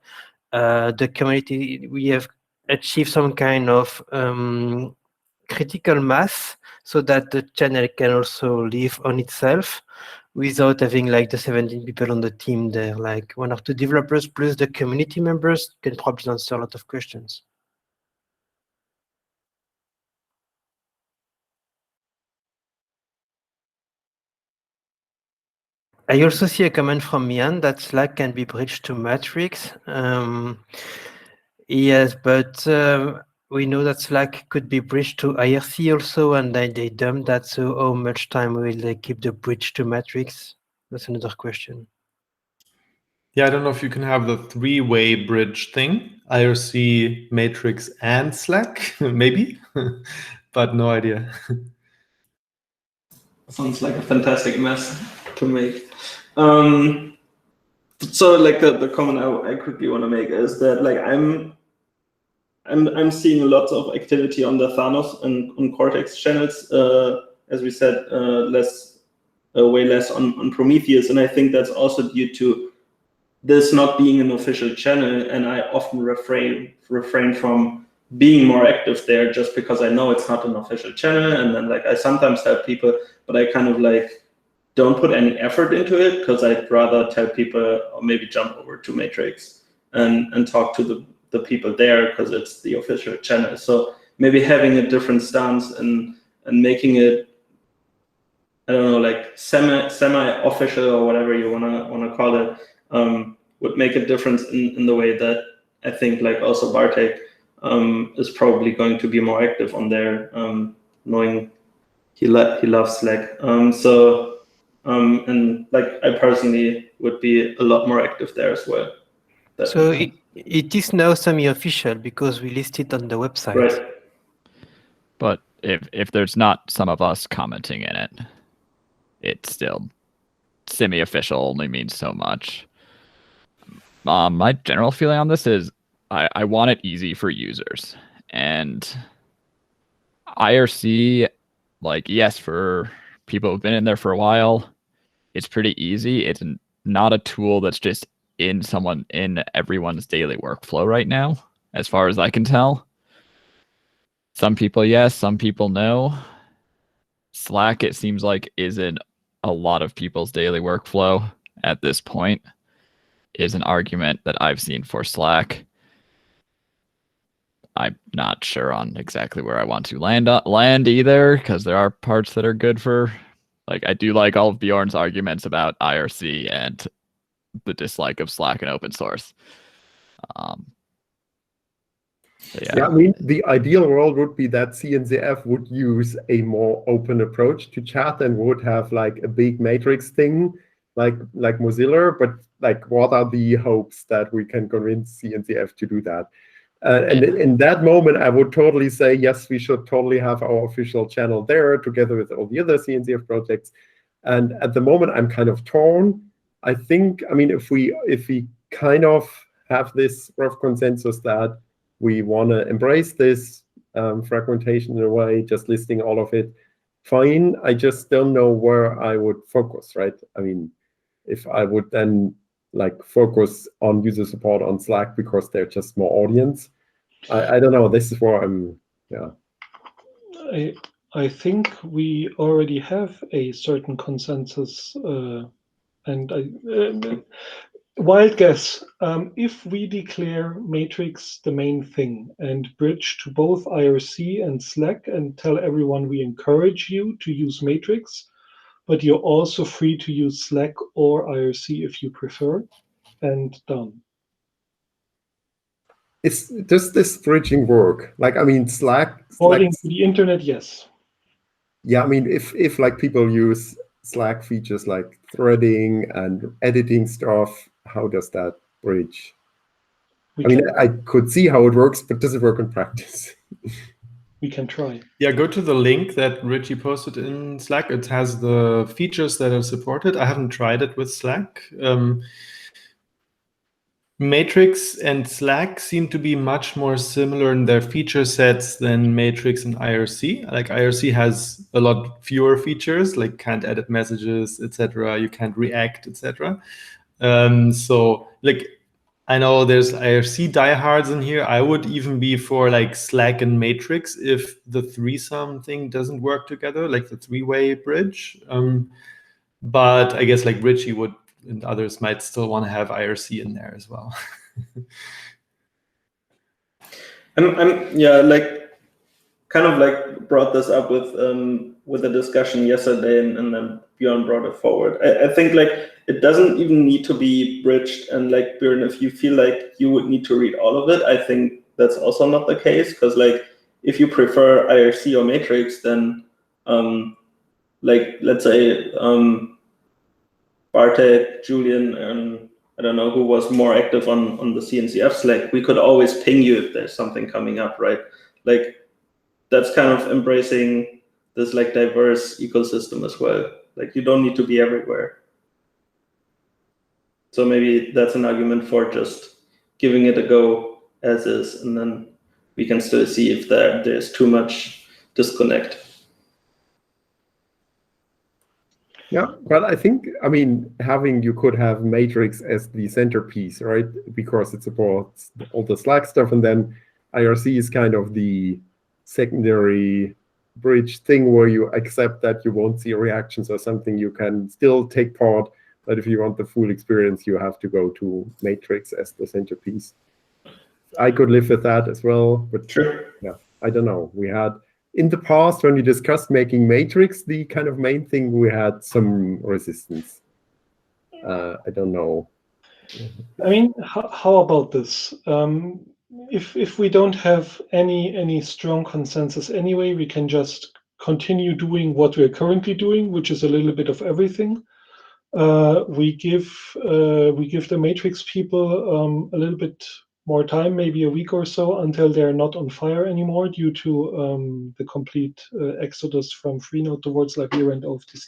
the community, we have achieved some kind of critical mass so that the channel can also live on itself without having like the 17 people on the team there. Like 1 or 2 developers plus the community members can probably answer a lot of questions. I also see a comment from Ian that Slack can be bridged to Matrix. Yes, but we know that Slack could be bridged to IRC also, and then they dumped that. So how much time will they keep the bridge to Matrix? That's another question. Yeah, I don't know if you can have the 3-way bridge thing, IRC, Matrix, and Slack, maybe, but no idea. Sounds like a fantastic mess to make. So like the comment I quickly want to make is that like I'm seeing lots of activity on the Thanos and on Cortex channels, as we said, way less on Prometheus, and I think that's also due to this not being an official channel, and I often refrain from being more active there just because I know it's not an official channel, and then like I sometimes help people, but I kind of like don't put any effort into it because I'd rather tell people or maybe jump over to Matrix and talk to the people there because it's the official channel. So maybe having a different stance and making it, I don't know, like semi-official or whatever you wanna call it, would make a difference in the way that I think like also Bartek is probably going to be more active on there, knowing he loves Slack. And like I personally would be a lot more active there as well. So It is now semi-official because we list it on the website. Right. But if there's not some of us commenting in it, it's still semi-official, only means so much. My general feeling on this is I want it easy for users. And IRC, like, yes, for people who've been in there for a while, it's pretty easy. It's not a tool that's just in everyone's daily workflow right now, as far as I can tell. Some people yes, some people no. Slack, it seems like, is in a lot of people's daily workflow at this point, is an argument that I've seen for Slack. I'm not sure on exactly where I want to land either, because there are parts that are good for, like, I do like all of Bjorn's arguments about IRC and the dislike of Slack and open source. Yeah, I mean, the ideal world would be that CNCF would use a more open approach to chat and would have like a big matrix thing like Mozilla, but like, what are the hopes that we can convince CNCF to do that? And in that moment, I would totally say, yes, we should totally have our official channel there together with all the other CNCF projects. And at the moment, I'm kind of torn. I think, I mean, if we kind of have this rough consensus that we want to embrace this fragmentation in a way, just listing all of it, fine. I just don't know where I would focus, right? I mean, if I would then like focus on user support on Slack because they're just more audience, I don't know. This is where I'm, yeah. I think we already have a certain consensus, and wild guess, if we declare Matrix the main thing and bridge to both IRC and Slack and tell everyone we encourage you to use Matrix, but you're also free to use Slack or IRC if you prefer, and done. Does this bridging work? Like, I mean, Slack. According to the internet, yes. Yeah, I mean, if like people use Slack features like threading and editing stuff, how does that bridge? I could see how it works, but does it work in practice? We can try. Yeah, go to the link that Richie posted in Slack. It has the features that are supported. I haven't tried it with Slack. Matrix and Slack seem to be much more similar in their feature sets than Matrix and IRC. Like, IRC has a lot fewer features, like can't edit messages, etc. You can't react, etc. So, like, I know there's IRC diehards in here. I would even be for like Slack and Matrix if the threesome thing doesn't work together, like the three-way bridge. But I guess like Richie would and others might still want to have IRC in there as well. I'm yeah, like kind of like brought this up with the discussion yesterday, and then Bjorn brought it forward. I think like it doesn't even need to be bridged, and like Bjorn, if you feel like you would need to read all of it, I think that's also not the case, because like if you prefer IRC or Matrix, then like let's say Bartek, Julian, and I don't know who was more active on the CNCF Slack, we could always ping you if there's something coming up, right? Like that's kind of embracing this like diverse ecosystem as well. Like you don't need to be everywhere. So maybe that's an argument for just giving it a go as is, and then we can still see if there's too much disconnect. Yeah, but I think, I mean, you could have Matrix as the centerpiece, right? Because it supports all the Slack stuff, and then IRC is kind of the secondary bridge thing where you accept that you won't see reactions or something. You can still take part, but if you want the full experience, you have to go to Matrix as the centerpiece. I could live with that as well, but sure. Yeah, I don't know. We had in the past, when we discussed making Matrix the kind of main thing, we had some resistance. I don't know. I mean, how about this? If we don't have any strong consensus anyway, we can just continue doing what we're currently doing, which is a little bit of everything. We give the Matrix people a little bit more time, maybe a week or so, until they're not on fire anymore due to the complete exodus from Freenode towards Liberia and OFTC.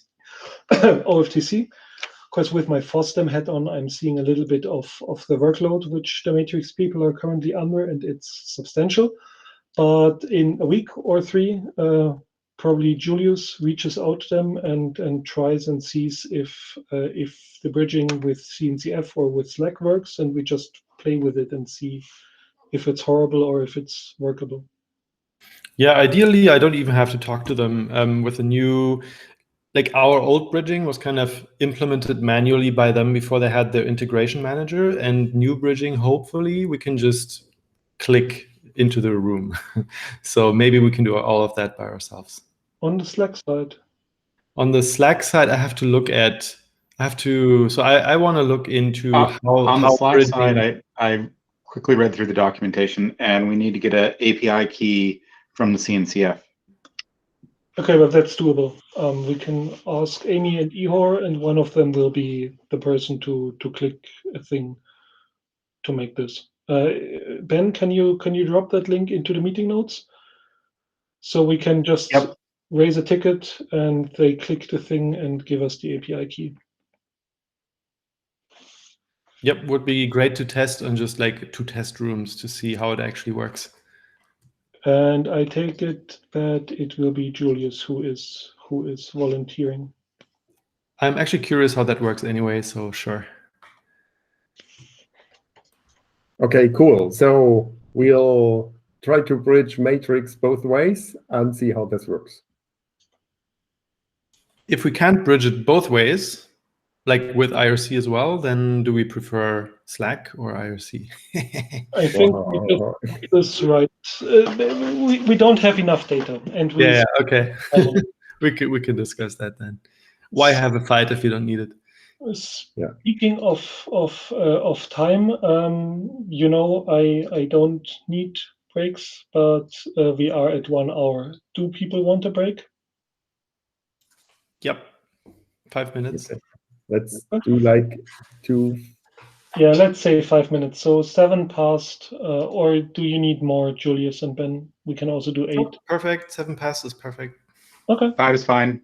OFTC. Of course, with my FOSDEM hat on, I'm seeing a little bit of the workload which the Matrix people are currently under, and it's substantial. But in a week or three, probably Julius reaches out to them and tries and sees if the bridging with CNCF or with Slack works, and we just play with it and see if it's horrible or if it's workable. Yeah, ideally, I don't even have to talk to them with a new. Like our old bridging was kind of implemented manually by them before they had their integration manager, and new bridging, hopefully, we can just click into the room. So maybe we can do all of that by ourselves. On the Slack side. On the Slack side, I have to look at. So I want to look into how on the Slack bridging. side, I quickly read through the documentation, and we need to get an API key from the CNCF. Okay, but that's doable. We can ask Amy and Ihor, and one of them will be the person to click a thing to make this. Ben, can you drop that link into the meeting notes so we can just raise a ticket and they click the thing and give us the API key? Yep, would be great to test on just like 2 test rooms to see how it actually works. And I take it that it will be Julius who is volunteering. I'm actually curious how that works anyway, so sure. Okay, cool. So we'll try to bridge Matrix both ways and see how this works. If we can't bridge it both ways, like with IRC as well, then do we prefer Slack or IRC? I think this right. We don't have enough data, and we okay. we can discuss that then. Why have a fight if you don't need it? Speaking of time, you know, I don't need breaks, but we are at 1 hour. Do people want a break? Yep, 5 minutes. Okay. Let's do like 2. Yeah, let's say 5 minutes. So 7 past, or do you need more, Julius and Ben? We can also do 8. Oh, perfect. 7 past is perfect. Okay. 5 is fine.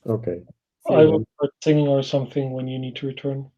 Okay. I will start singing or something when you need to return.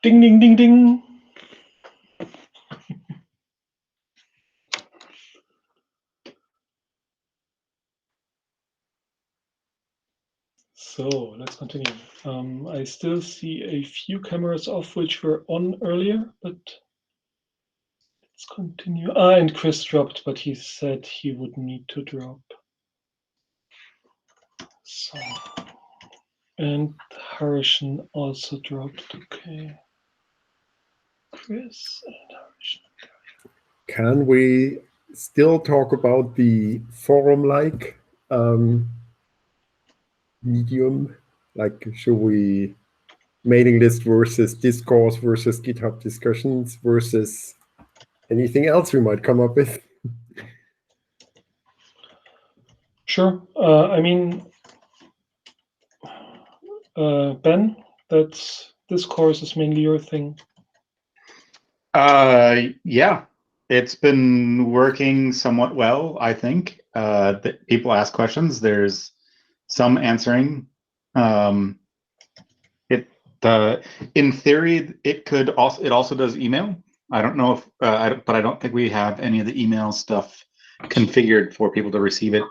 Ding, ding, ding, ding. So let's continue. I still see a few cameras off which were on earlier, but let's continue. And Chris dropped, but he said he would need to drop. So, and Harishan also dropped. Okay. Chris and Harishan. Can we still talk about the forum-like medium? Like, should we mailing list versus discourse versus GitHub discussions versus anything else we might come up with? Sure. I mean, Ben, that's discourse is mainly your thing. Yeah, it's been working somewhat well, I think. People ask questions. There's some answering. In theory, it also does email. I don't know if, but I don't think we have any of the email stuff configured for people to receive it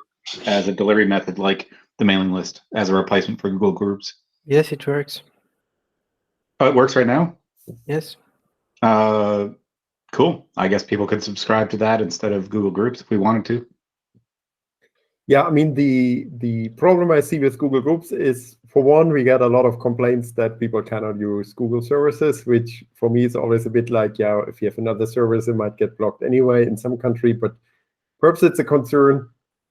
as a delivery method, like the mailing list as a replacement for Google Groups. Yes, it works. Oh, it works right now? Yes. Cool. I guess people could subscribe to that instead of Google Groups if we wanted to. Yeah, I mean, the problem I see with Google Groups is, for one, we get a lot of complaints that people cannot use Google services, which for me is always a bit like, yeah, if you have another service, it might get blocked anyway in some country, but perhaps it's a concern.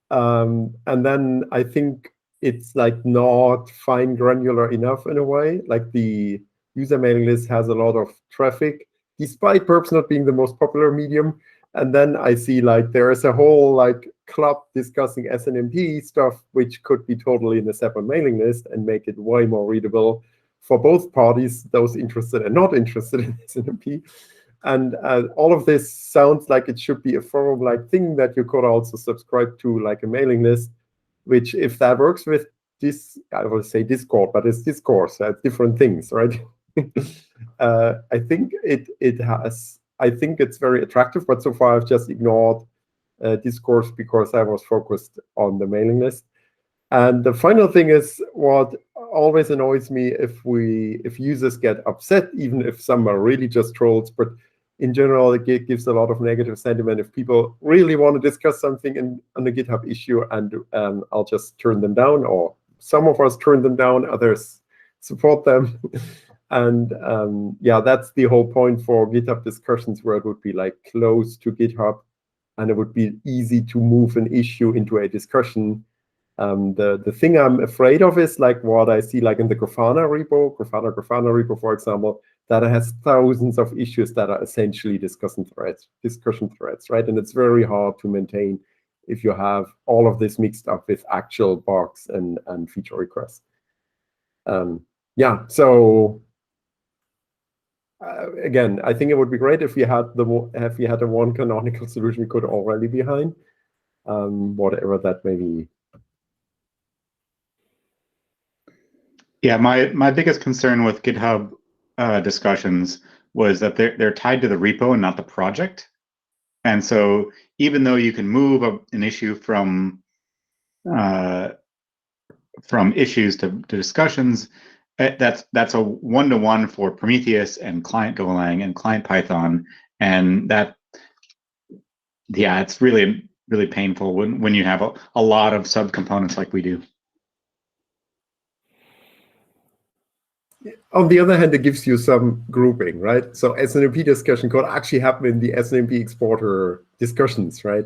And then I think it's like not fine granular enough in a way. Like the user mailing list has a lot of traffic, despite perhaps not being the most popular medium. And then I see like there is a whole like club discussing SNMP stuff, which could be totally in a separate mailing list and make it way more readable for both parties, those interested and not interested in SNMP. And all of this sounds like it should be a forum-like thing that you could also subscribe to, like a mailing list, which if that works with this, I will say Discord, but it's discourse, different things, right? I think I think it's very attractive, but so far I've just ignored discourse because I was focused on the mailing list. And the final thing is what always annoys me if users get upset, even if some are really just trolls, but in general, it gives a lot of negative sentiment if people really want to discuss something on the GitHub issue, and I'll just turn them down, or some of us turn them down, others support them. And yeah, that's the whole point for GitHub discussions, where it would be like close to GitHub, and it would be easy to move an issue into a discussion. The thing I'm afraid of is like what I see like in the Grafana repo, for example, that has thousands of issues that are essentially discussion threads, right? And it's very hard to maintain if you have all of this mixed up with actual bugs and feature requests. Yeah, so again, I think it would be great if we had a one canonical solution we could all rally behind, whatever that may be. Yeah, my biggest concern with GitHub discussions was that they're tied to the repo and not the project. And so even though you can move an issue from issues to discussions, that's a one-to-one for Prometheus and client Golang and client Python, and that, yeah, it's really painful when you have a lot of subcomponents like we do. On the other hand, it gives you some grouping, right? So SNMP discussion could actually happen in the SNMP exporter discussions, right?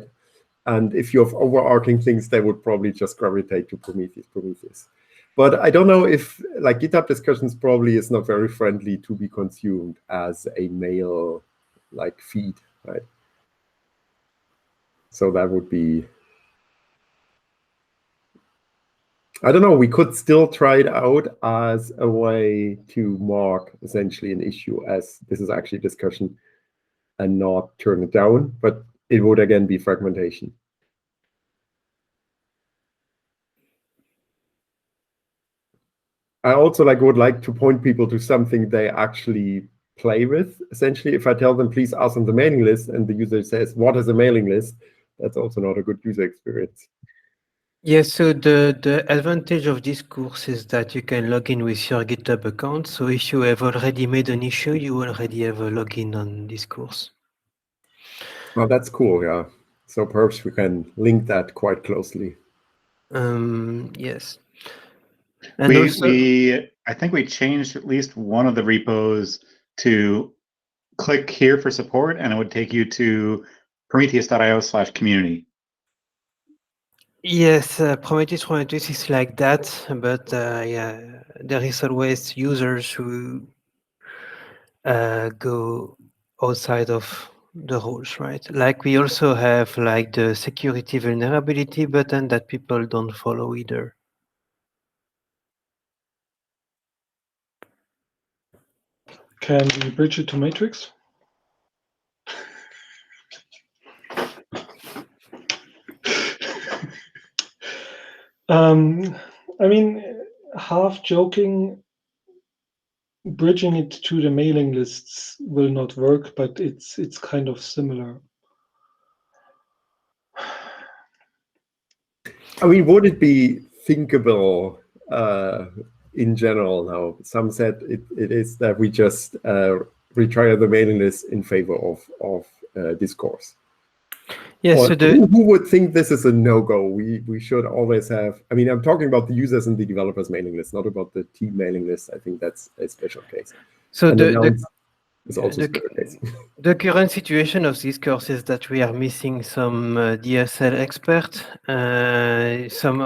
And if you have overarching things, they would probably just gravitate to Prometheus. But I don't know if, like, GitHub discussions probably is not very friendly to be consumed as a mail, like, feed, right? So that would be, I don't know, we could still try it out as a way to mark essentially an issue as this is actually discussion and not turn it down, but it would again be fragmentation. I also would like to point people to something they actually play with, essentially. If I tell them, please ask on the mailing list, and the user says, what is a mailing list? That's also not a good user experience. Yes, so the advantage of this course is that you can log in with your GitHub account. So if you have already made an issue, you already have a login on this course. Well, that's cool, yeah. So perhaps we can link that quite closely. Yes. And I think we changed at least one of the repos to click here for support, and it would take you to prometheus.io/community. Yes, Prometheus is like that, but yeah, there is always users who go outside of the rules, right? Like we also have like the security vulnerability button that people don't follow either. Can we bridge it to Matrix? I mean, half joking, bridging it to the mailing lists will not work, but it's kind of similar. I mean, would it be thinkable in general now? Some said it is that we just retire the mailing list in favor of discourse. Yes, so who would think this is a no-go? We should always have, I mean, I'm talking about the users and the developers mailing list, not about the team mailing list. I think that's a special case. So is also a special case. The current situation of this course is that we are missing some DSL expert, some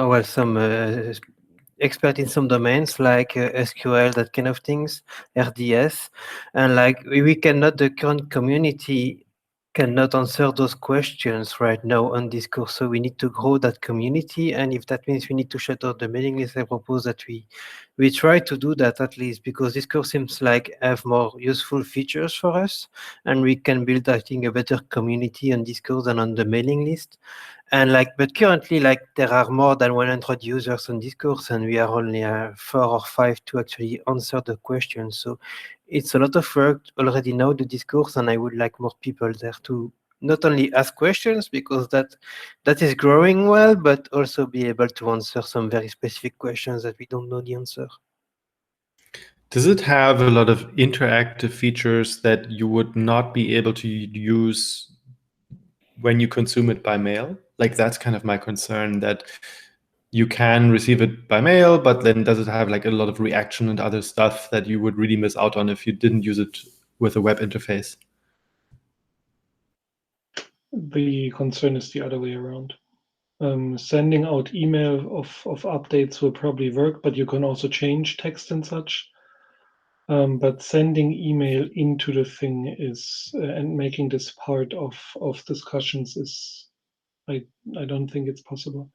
expert in some domains like SQL, that kind of things, RDS, and like we cannot, the current community cannot answer those questions right now on this course. So we need to grow that community, and if that means we need to shut out the mailing list, I propose that we try to do that at least, because this course seems like have more useful features for us, and we can build, I think, a better community on Discord than on the mailing list. And like, but currently, like, there are more than 100 users on Discord, and we are only 4 or 5 to actually answer the questions. So it's a lot of work already now, the discourse, and I would like more people there to not only ask questions, because that is growing well, but also be able to answer some very specific questions that we don't know the answer. Does it have a lot of interactive features that you would not be able to use when you consume it by mail? Like, that's kind of my concern, that you can receive it by mail, but then does it have like a lot of reaction and other stuff that you would really miss out on if you didn't use it with a web interface? The concern is the other way around. Sending out email of updates will probably work, but you can also change text and such. But sending email into the thing is, and making this part of discussions is, I don't think it's possible.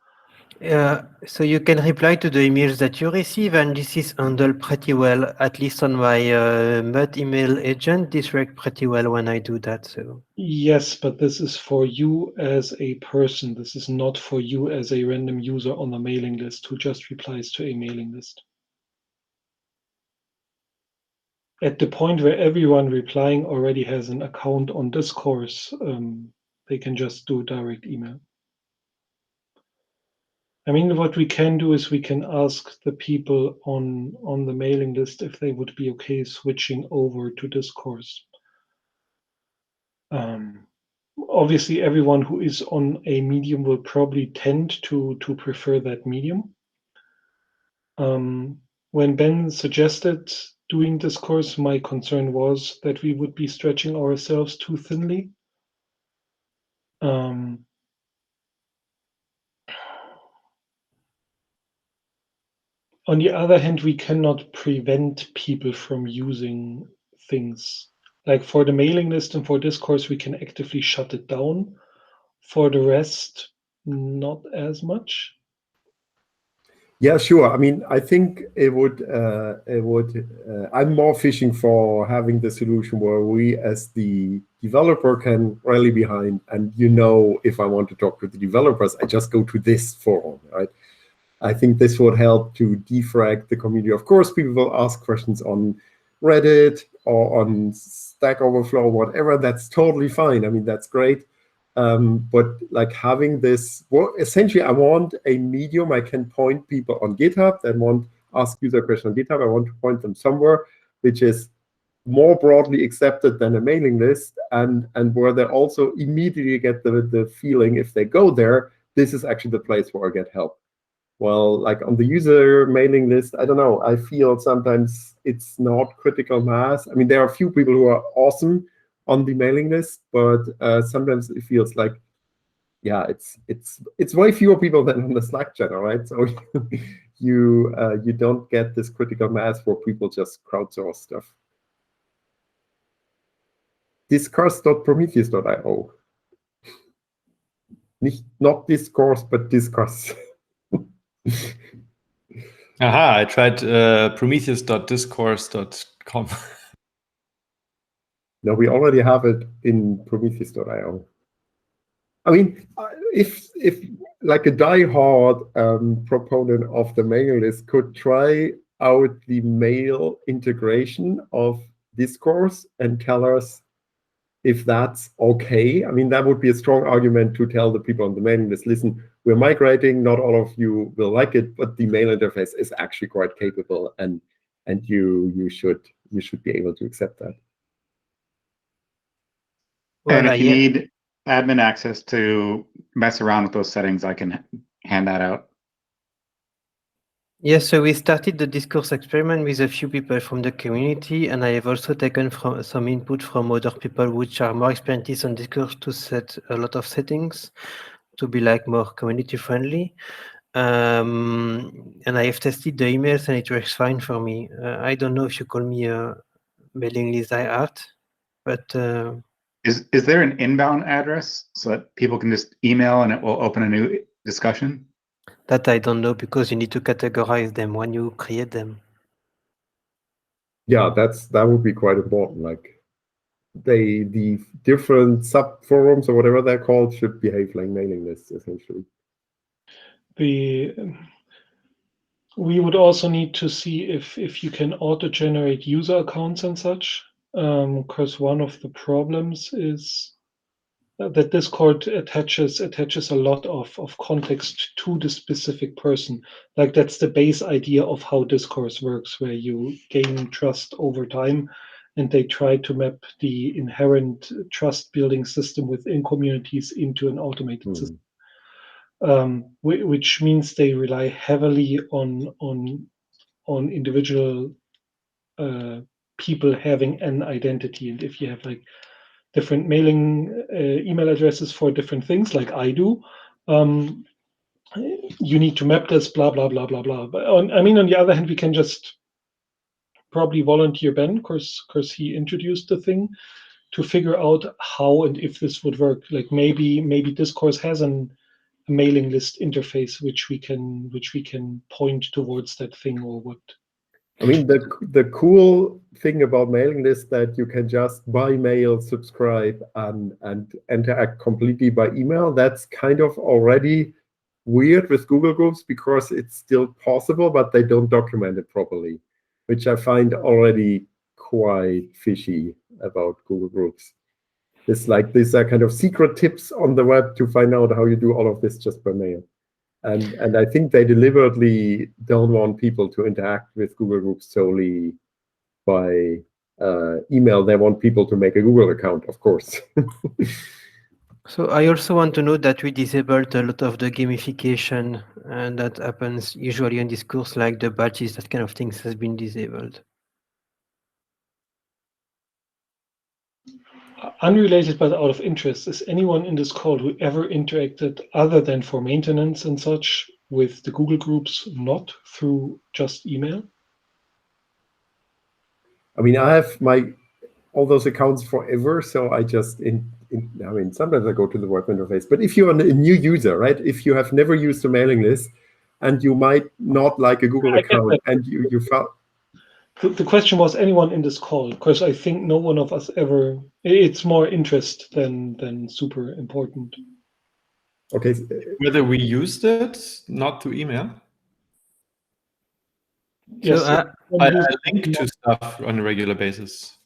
So you can reply to the emails that you receive, and this is handled pretty well, at least on my Mud email agent. This works pretty well when I do that. So yes, but this is for you as a person. This is not for you as a random user on a mailing list who just replies to a mailing list. At the point where everyone replying already has an account on this course, they can just do direct email. I mean, what we can do is we can ask the people on the mailing list if they would be okay switching over to this course. Obviously, everyone who is on a medium will probably tend to prefer that medium. When Ben suggested doing this course, my concern was that we would be stretching ourselves too thinly. On the other hand, we cannot prevent people from using things. Like for the mailing list and for this course, we can actively shut it down. For the rest, not as much. Yeah, sure. I mean, I think it would. I'm more fishing for having the solution where we, as the developer, can rally behind. And if I want to talk to the developers, I just go to this forum, right? I think this would help to defrag the community. Of course, people will ask questions on Reddit or on Stack Overflow, whatever, that's totally fine. I mean, that's great. But like having this, well, essentially, I want a medium I can point people on GitHub that want ask user question on GitHub. I want to point them somewhere which is more broadly accepted than a mailing list, and where they also immediately get the feeling if they go there, this is actually the place where I get help. Well, like on the user mailing list, I don't know, I feel sometimes it's not critical mass. I mean, there are a few people who are awesome on the mailing list, but sometimes it feels like, yeah, it's way fewer people than on the Slack channel, right? So you don't get this critical mass where people just crowdsource stuff. Discuss.prometheus.io. Not discourse, but discuss. Aha, I tried prometheus.discourse.com. No, we already have it in prometheus.io. I mean, if like a diehard proponent of the mailing list could try out the mail integration of Discourse and tell us if that's okay. I mean, that would be a strong argument to tell the people on the mailing list, listen, we're migrating, not all of you will like it, but the mail interface is actually quite capable, and you should be able to accept that. Well, and if you need admin access to mess around with those settings, I can hand that out. Yes, so we started the discourse experiment with a few people from the community, and I have also taken some input from other people which are more experienced on discourse to set a lot of settings to be like more community friendly. And I have tested the emails and it works fine for me. I don't know if you call me a mailing list diehard, but is there an inbound address so that people can just email and it will open a new discussion? That I don't know, because you need to categorize them when you create them. Yeah, that would be quite important. Like the different sub forums or whatever they're called should behave like mailing lists, essentially. We would also need to see if you can auto-generate user accounts and such, because one of the problems is that Discord attaches a lot of context to the specific person. Like that's the base idea of how discourse works, where you gain trust over time, and they try to map the inherent trust building system within communities into an automated system. Which means they rely heavily on individual people having an identity, and if you have like different mailing email addresses for different things, like I do, you need to map this, blah blah blah blah blah. But on the other hand, we can just probably volunteer Ben, because he introduced the thing, to figure out how and if this would work. Like maybe Discourse has a mailing list interface which we can point towards that thing, or what. I mean, the cool thing about mailing lists that you can just by mail subscribe and interact completely by email. That's kind of already weird with Google Groups, because it's still possible, but they don't document it properly, which I find already quite fishy about Google Groups. It's like these are kind of secret tips on the web to find out how you do all of this just by mail. And I think they deliberately don't want people to interact with Google Groups solely by email. They want people to make a Google account, of course. So I also want to note that we disabled a lot of the gamification, and that happens usually in discourse, like the badges, that kind of things has been disabled. Unrelated but out of interest, is anyone in this call who ever interacted, other than for maintenance and such, with the Google Groups not through just email? I mean, I have all those accounts forever, so I just I mean, sometimes I go to the web interface. But if you're a new user, right? If you have never used a mailing list, and you might not like a Google account, and you found. The question was anyone in this call, because I think no one of us ever. It's more interest than super important. Okay. Whether we used it, not through email. Yes, So I link to stuff on a regular basis.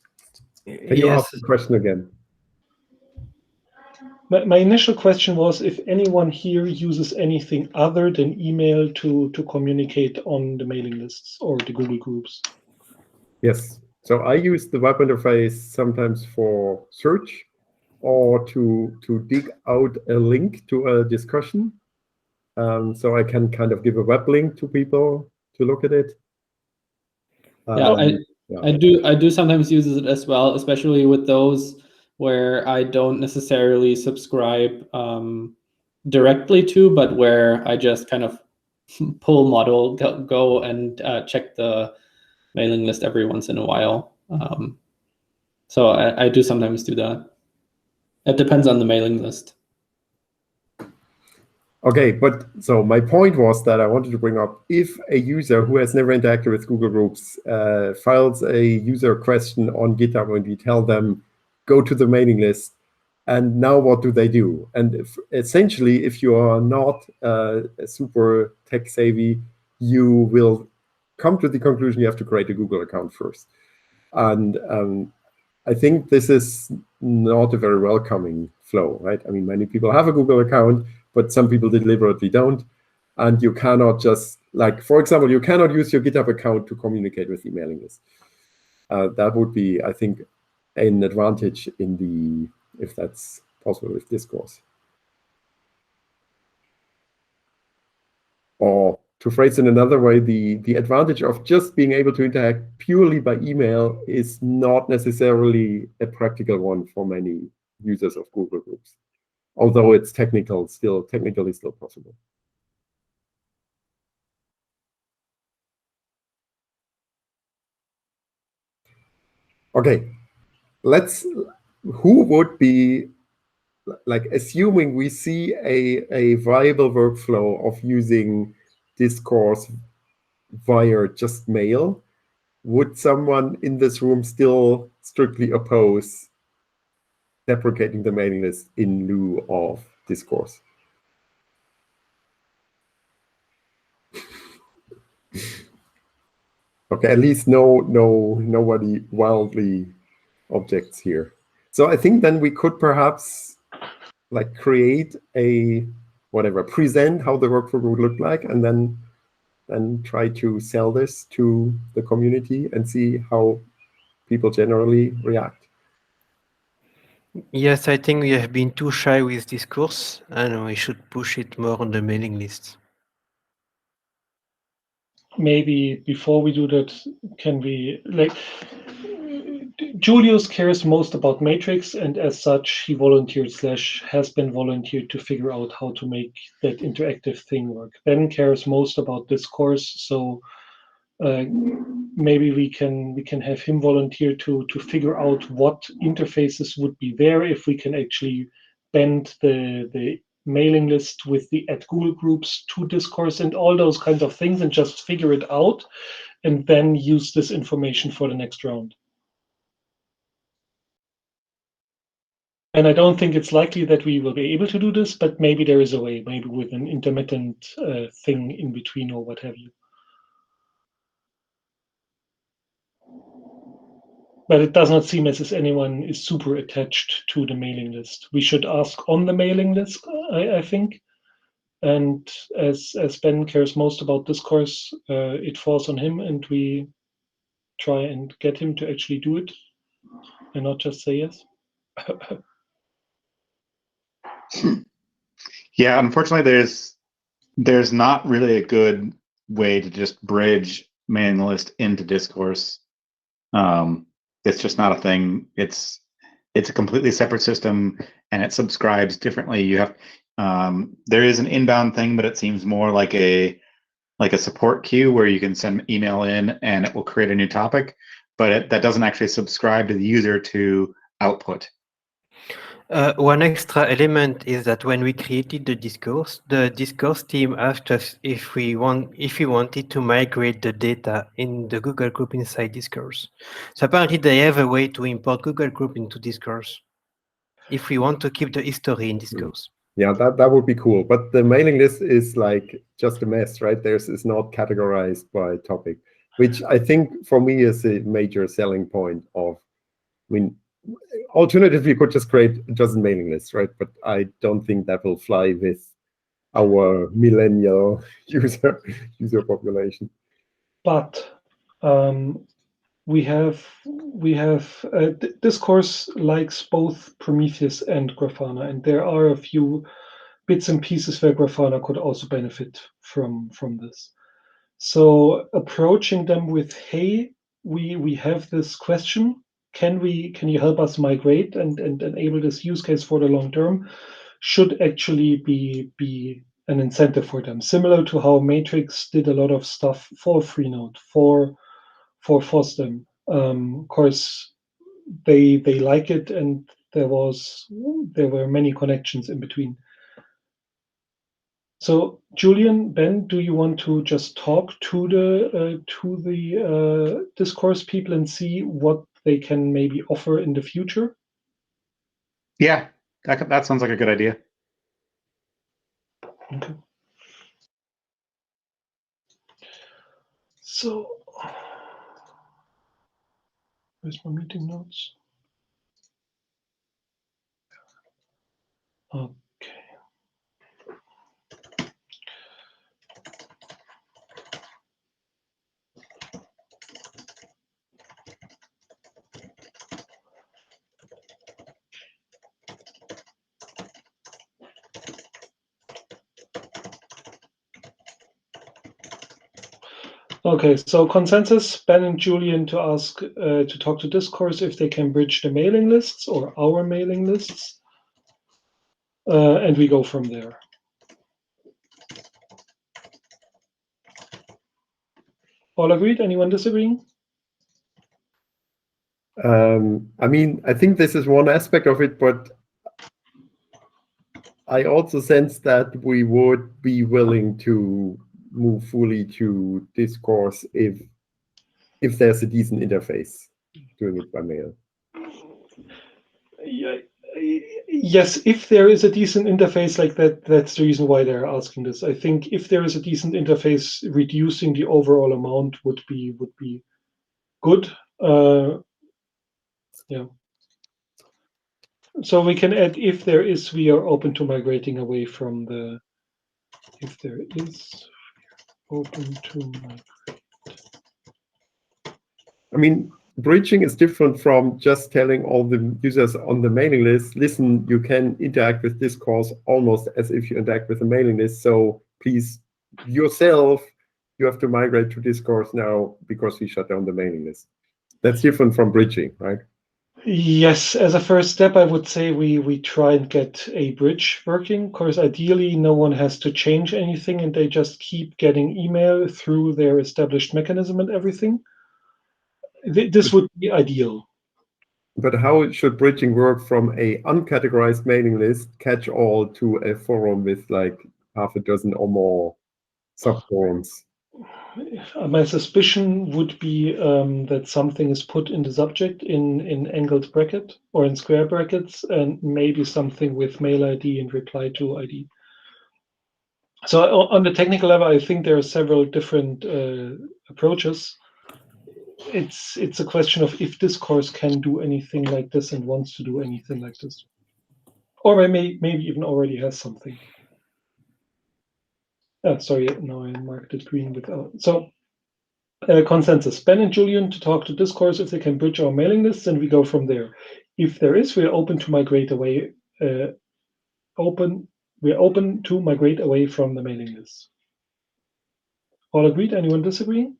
Can you ask the question again? My initial question was if anyone here uses anything other than email to communicate on the mailing lists or the Google groups. Yes. So I use the web interface sometimes for search or to dig out a link to a discussion. So I can kind of give a web link to people to look at it. I do sometimes use it as well, especially with those where I don't necessarily subscribe directly to, but where I just kind of pull model, go and check the mailing list every once in a while. So I do sometimes do that. It depends on the mailing list. Okay, but so my point was that I wanted to bring up, if a user who has never interacted with Google Groups files a user question on GitHub and we tell them, go to the mailing list, and now what do they do? And essentially, if you are not super tech savvy, you will come to the conclusion you have to create a Google account first. And I think this is not a very welcoming flow, right? I mean, many people have a Google account, but some people deliberately don't. And you cannot just, like, for example, you cannot use your GitHub account to communicate with the mailing list. That would be, I think, an advantage in the, if that's possible with Discourse. Or to phrase it another way, the advantage of just being able to interact purely by email is not necessarily a practical one for many users of Google Groups, although it's technically still possible. Okay, who would be, like, assuming we see a viable workflow of using Discourse via just mail, would someone in this room still strictly oppose deprecating the mailing list in lieu of Discourse? Okay, at least nobody wildly objects here. So I think then we could perhaps like create a present how the workflow would look like, and then try to sell this to the community and see how people generally react. Yes, I think we have been too shy with Discourse, and we should push it more on the mailing list. Maybe before we do that, can we, like, Julius cares most about Matrix, and as such, he volunteered / has been volunteered to figure out how to make that interactive thing work. Ben cares most about Discourse, so maybe we can have him volunteer to figure out what interfaces would be there if we can actually bend the mailing list with the @Google Groups to Discourse and all those kinds of things, and just figure it out, and then use this information for the next round. And I don't think it's likely that we will be able to do this, but maybe there is a way, maybe with an intermittent thing in between or what have you. But it does not seem as if anyone is super attached to the mailing list. We should ask on the mailing list, I think. And as Ben cares most about Discourse, it falls on him, and we try and get him to actually do it and not just say yes. Yeah, unfortunately, there's not really a good way to just bridge mailing list into Discourse. It's just not a thing. It's a completely separate system, and it subscribes differently. You have there is an inbound thing, but it seems more like a support queue where you can send email in and it will create a new topic, but that doesn't actually subscribe to the user to output. One extra element is that when we created the Discourse team asked us if we wanted to migrate the data in the Google Group inside Discourse. So apparently they have a way to import Google Group into Discourse if we want to keep the history in Discourse. Yeah, that would be cool. But the mailing list is like just a mess, right? It's not categorized by topic, which I think for me is a major selling point of mean, alternatively, you could just create a dozen mailing lists, right? But I don't think that will fly with our millennial user population. But we have Discourse likes both Prometheus and Grafana, and there are a few bits and pieces where Grafana could also benefit from this. So approaching them with, hey, we have this question. Can you help us migrate and enable this use case for the long term? Should actually be an incentive for them, similar to how Matrix did a lot of stuff for Freenode, for FOSDEM. Of course, they like it, and there were many connections in between. So, Julian, Ben, do you want to just talk to the Discourse people and see what they can maybe offer in the future? Yeah, that sounds like a good idea. Okay. So, where's my meeting notes? Okay. Okay, so consensus, Ben and Julian to ask to talk to Discourse if they can bridge the mailing lists or our mailing lists, and we go from there. All agreed? Anyone disagreeing? I mean, I think this is one aspect of it, but I also sense that we would be willing to move fully to Discourse if there's a decent interface doing it by mail. Yeah, yes, if there is a decent interface like that, that's the reason why they're asking this. I think if there is a decent interface, reducing the overall amount would be good. Yeah. So we can add, if there is, we are open to migrating away from the. If there is, open to migrate. I mean, bridging is different from just telling all the users on the mailing list, listen, you can interact with Discourse almost as if you interact with a mailing list. So please, yourself, you have to migrate to Discourse now because we shut down the mailing list. That's different from bridging, right? Yes, as a first step, I would say we try and get a bridge working. Of course, ideally, no one has to change anything, and they just keep getting email through their established mechanism and everything. This would be ideal. But how should bridging work from a uncategorized mailing list catch all to a forum with like half a dozen or more subforums? My suspicion would be that something is put in the subject in angled bracket or in square brackets, and maybe something with mail ID and reply to ID. So on the technical level, I think there are several different approaches. It's a question of if Discourse can do anything like this and wants to do anything like this, or maybe even already has something. Sorry, no, I marked it green without. So consensus: Ben and Julian to talk to Discourse if they can bridge our mailing lists, and we go from there. If there is, we're open to migrate away. We're open to migrate away from the mailing list. All agreed? Anyone disagreeing?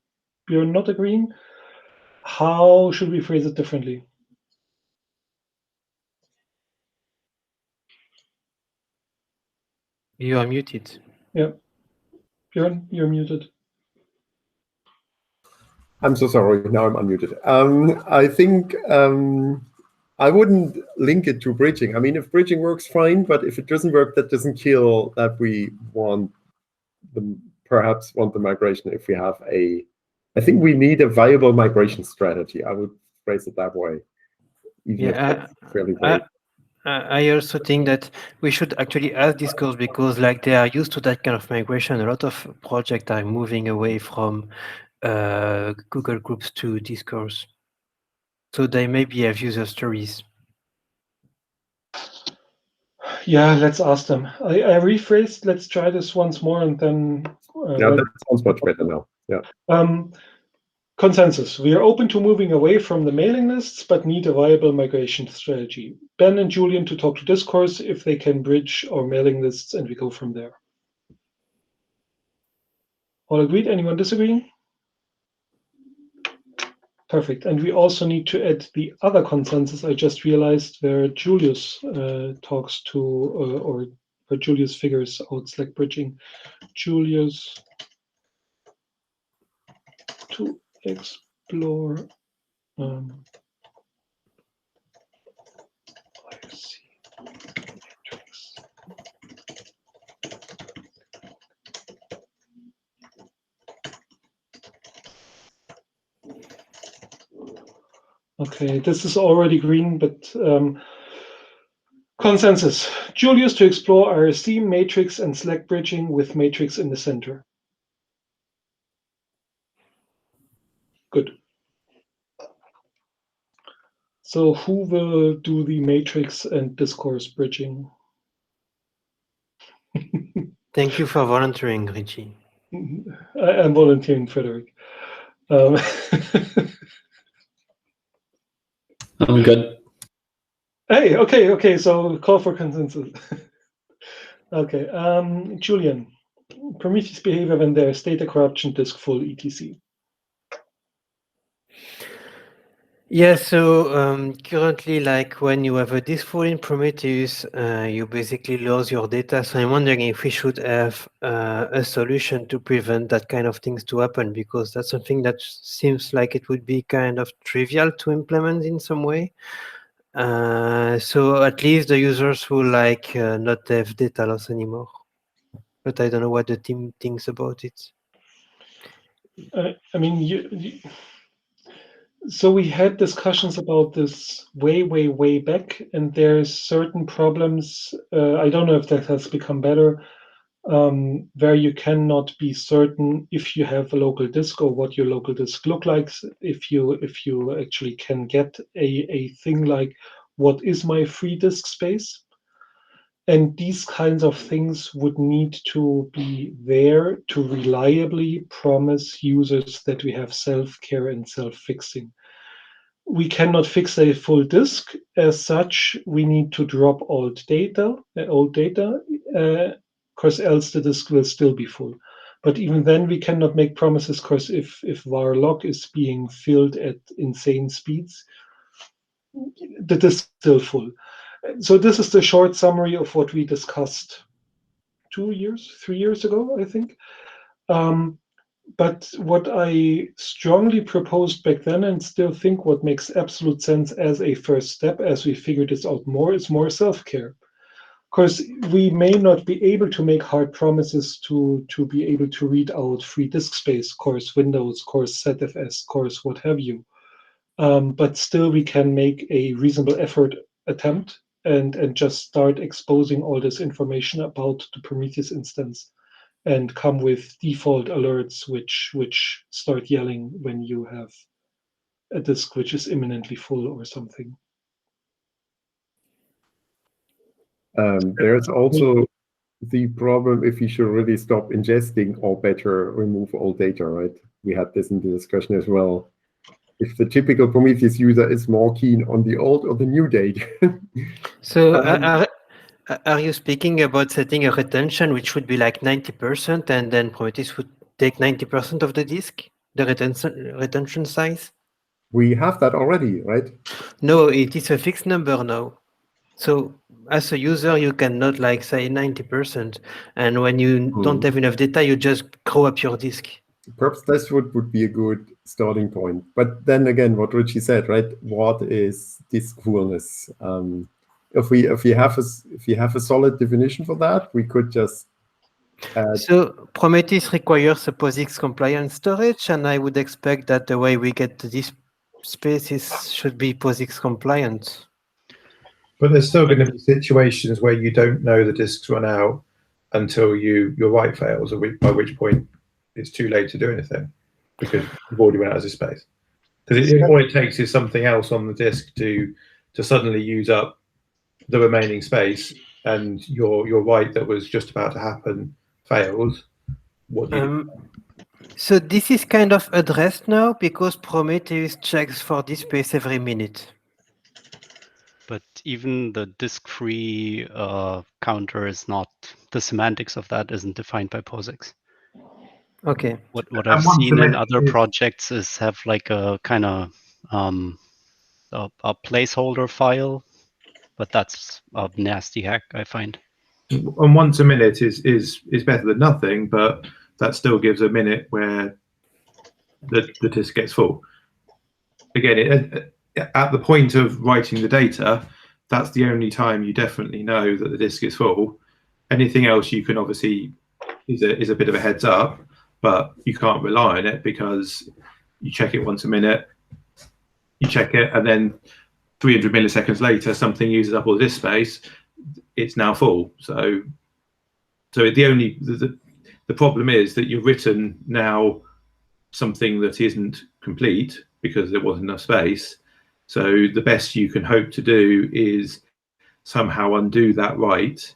You're not agreeing? How should we phrase it differently? You are muted. Yeah. Bjorn, you're muted. I'm so sorry. Now I'm unmuted. I think I wouldn't link it to bridging. I mean, if bridging works, fine. But if it doesn't work, that doesn't kill that we perhaps want the migration if we have a. I think we need a viable migration strategy. I would phrase it that way. Yeah, fairly vague. I also think that we should actually ask Discourse because like they are used to that kind of migration. A lot of projects are moving away from Google Groups to Discourse. So they maybe have user stories. Yeah, let's ask them. I rephrased. Let's try this once more, and then. Yeah, that sounds much better now. Yeah. Consensus. We are open to moving away from the mailing lists, but need a viable migration strategy. Ben and Julian to talk to Discourse if they can bridge our mailing lists, and we go from there. All agreed? Anyone disagreeing? Perfect. And we also need to add the other consensus I just realized where Julius talks to, or where Julius figures out Slack bridging. Julius to explore matrix. Okay, this is already green, but consensus. Julius to explore RSC, matrix, and Slack bridging with matrix in the center. Good. So who will do the matrix and discourse bridging? Thank you for volunteering, Richie. I'm volunteering, Frederick. I'm good. Hey, okay, so call for consensus. Okay, Julian, Prometheus behavior when there's data corruption, disk full, etc. Yeah, so currently, like when you have a disk full in Prometheus, you basically lose your data. So I'm wondering if we should have a solution to prevent that kind of things to happen, because that's something that seems like it would be kind of trivial to implement in some way. So at least the users will like not have data loss anymore. But I don't know what the team thinks about it. I mean, so we had discussions about this way back, and there's certain problems. I don't know if that has become better, where you cannot be certain if you have a local disk or what your local disk look like. If you actually can get a thing like what is my free disk space, and these kinds of things would need to be there to reliably promise users that we have self-care and self-fixing. We cannot fix a full disk. As such, we need to drop old data, because else the disk will still be full. But even then, we cannot make promises, because if var log is being filled at insane speeds, the disk is still full. So this is the short summary of what we discussed 3 years ago, I think. But what I strongly proposed back then, and still think what makes absolute sense as a first step, as we figure this out more, is more self-care. Of course, we may not be able to make hard promises to be able to read out free disk space, course Windows, course ZFS, course what have you. But still, we can make a reasonable effort attempt and just start exposing all this information about the Prometheus instance, and come with default alerts which start yelling when you have a disk which is imminently full or something. There's also the problem if you should really stop ingesting or better remove all data, right? We had this in the discussion as well. If the typical Prometheus user is more keen on the old or the new data. So are you speaking about setting a retention which would be like 90%, and then Prometheus would take 90% of the disk, the retention size? We have that already, right? No, it is a fixed number now. So as a user, you cannot like say 90%, and when you don't have enough data, you just grow up your disk. Perhaps this would be a good starting point. But then again, what Richie said, right? What is disk fullness? If we have a solid definition for that, we could just add. So Prometheus requires a POSIX compliant storage, and I would expect that the way we get to this spaces should be POSIX compliant. But there's still going to be situations where you don't know the disks run out until your write fails, by which point it's too late to do anything because you've already run out of space. Because all it takes is something else on the disk to suddenly use up the remaining space, and your write that was just about to happen fails. What do you do? So this is kind of addressed now because Prometheus checks for this space every minute. But even the disk-free counter is not, the semantics of that isn't defined by POSIX. Okay. What I've seen in other projects is have like a kind of a placeholder file, but that's a nasty hack, I find. And once a minute is better than nothing, but that still gives a minute where the disk gets full. Again, at the point of writing the data, that's the only time you definitely know that the disk is full. Anything else you can obviously is a bit of a heads up, but you can't rely on it because you check it once a minute, you check it, and then 300 milliseconds later, something uses up all the disk space. It's now full. So the problem is that you've written now something that isn't complete because there wasn't enough space. So the best you can hope to do is somehow undo that write,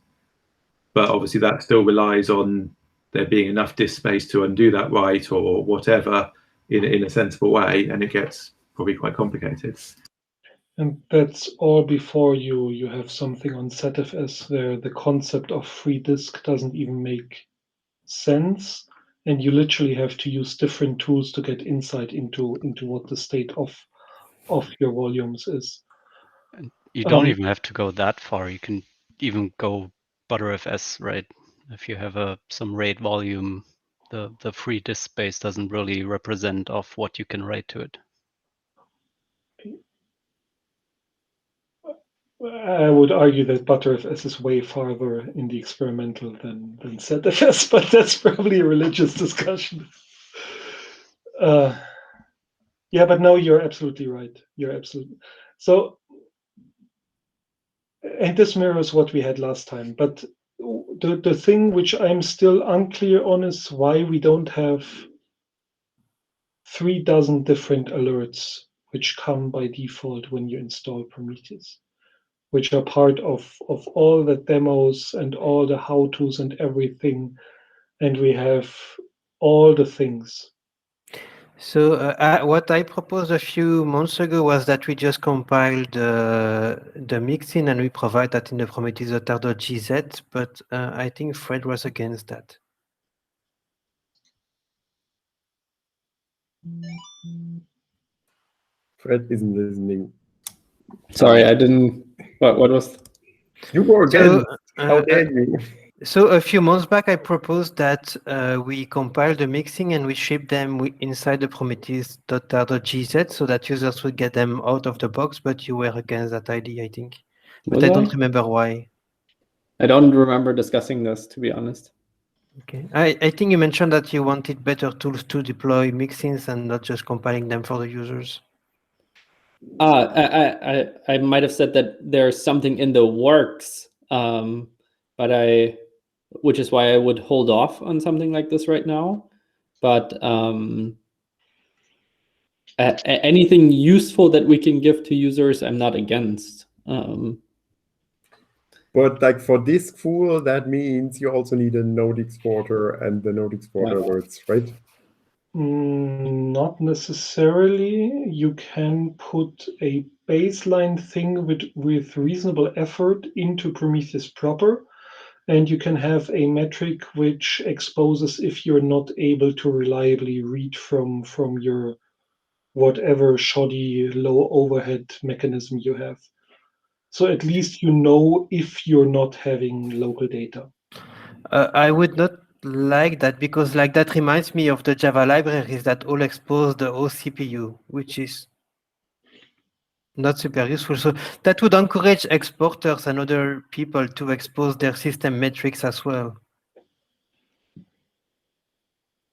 but obviously that still relies on there being enough disk space to undo that write or whatever in a sensible way, and it gets probably quite complicated. And that's all before you have something on ZFS where the concept of free disk doesn't even make sense, and you literally have to use different tools to get insight into what the state of your volumes is. You don't even have to go that far. You can even go ButterFS, right? If you have some RAID volume, the free disk space doesn't really represent of what you can write to it. I would argue that ButterFS is way farther in the experimental than ZFS, but that's probably a religious discussion. Yeah, but no, you're absolutely right. So, and this mirrors what we had last time. But the thing which I'm still unclear on is why we don't have 36 different alerts which come by default when you install Prometheus, which are part of all the demos and all the how-tos and everything. And we have all the things. So what I proposed a few months ago was that we just compiled the mixin and we provide that in the Prometheus.r.gz, but I think Fred was against that. Fred isn't listening. Sorry, I didn't. What was? You were against. How dare you? So a few months back, I proposed that we compile the mixing and we ship them inside the Prometheus.r.gz so that users would get them out of the box, but you were against that idea, I think. But I don't remember why. I don't remember discussing this, to be honest. Okay. I think you mentioned that you wanted better tools to deploy mixins and not just compiling them for the users. I might have said that there's something in the works, but which is why I would hold off on something like this right now. But anything useful that we can give to users, I'm not against. But like for disk full, that means you also need a node exporter and the node exporter alerts, right? Not necessarily. You can put a baseline thing with reasonable effort into Prometheus proper, and you can have a metric which exposes if you're not able to reliably read from your whatever shoddy low overhead mechanism you have. So at least you know if you're not having local data. I would not like that because like that reminds me of the Java libraries that all expose the OCPU, which is not super useful. So that would encourage exporters and other people to expose their system metrics as well.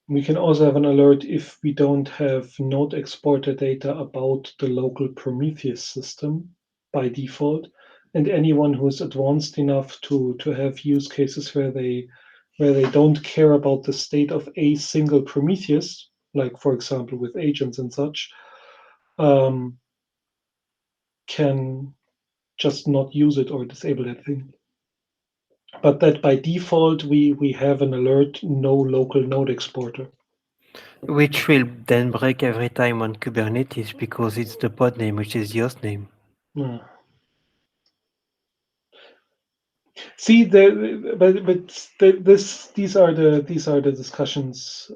We can also have an alert if we don't have node exporter data about the local Prometheus system by default. And anyone who is advanced enough to have use cases where they don't care about the state of a single Prometheus, like for example with agents and such, can just not use it or disable that thing. But that by default, we have an alert, no local node exporter. Which will then break every time on Kubernetes because it's the pod name, which is the host name. See, these are the discussions.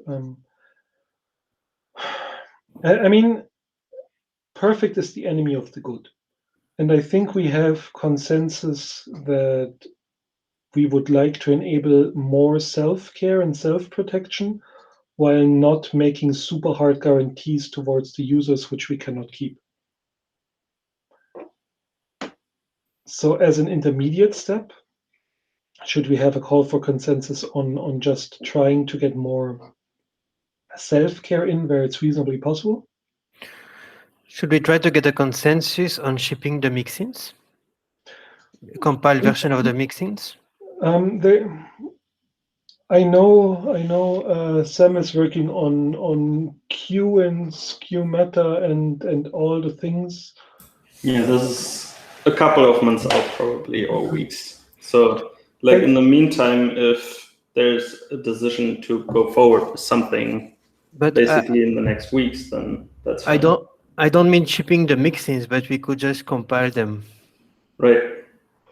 I mean, perfect is the enemy of the good, and I think we have consensus that we would like to enable more self-care and self-protection while not making super hard guarantees towards the users, which we cannot keep. So as an intermediate step, should we have a call for consensus on just trying to get more self-care in where it's reasonably possible? Should we try to get a consensus on shipping the mixins? A compiled version of the mixins? I know Sam is working on Q and skew meta and all the things. Yeah, this is a couple of months out probably, or weeks. So like in the meantime, if there's a decision to go forward with something basically in the next weeks, then that's fine. I don't mean shipping the mixins, but we could just compile them. Right.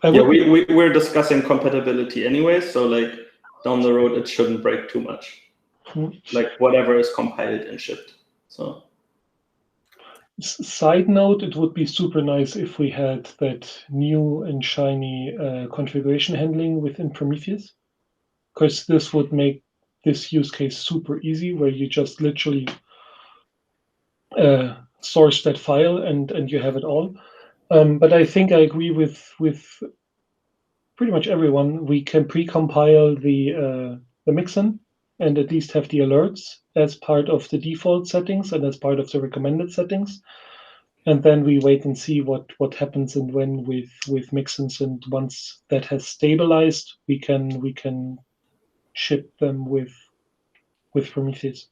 We're discussing compatibility anyway, so like down the road it shouldn't break too much. Like whatever is compiled and shipped. So side note, it would be super nice if we had that new and shiny configuration handling within Prometheus, because this would make this use case super easy, where you just literally source that file and you have it all. But I think I agree with pretty much everyone. We can pre-compile the mixin and at least have the alerts as part of the default settings and as part of the recommended settings. And then we wait and see what happens and when with mixins. And once that has stabilized, we can ship them with Prometheus.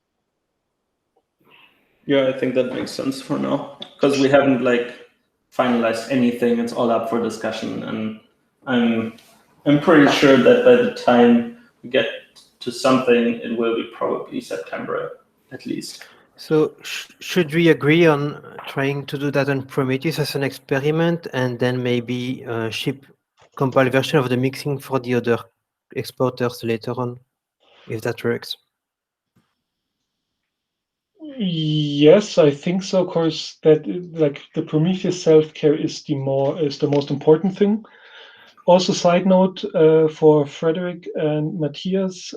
Yeah, I think that makes sense for now, because we haven't like finalized anything. It's all up for discussion, and I'm pretty sure that by the time we get to something, it will be probably September at least. So should we agree on trying to do that on Prometheus as an experiment, and then maybe ship compiled version of the mixing for the other exporters later on, if that works? Yes, I think so. Of course, that like the Prometheus self-care is the most important thing. Also, side note for Frederick and Matthias,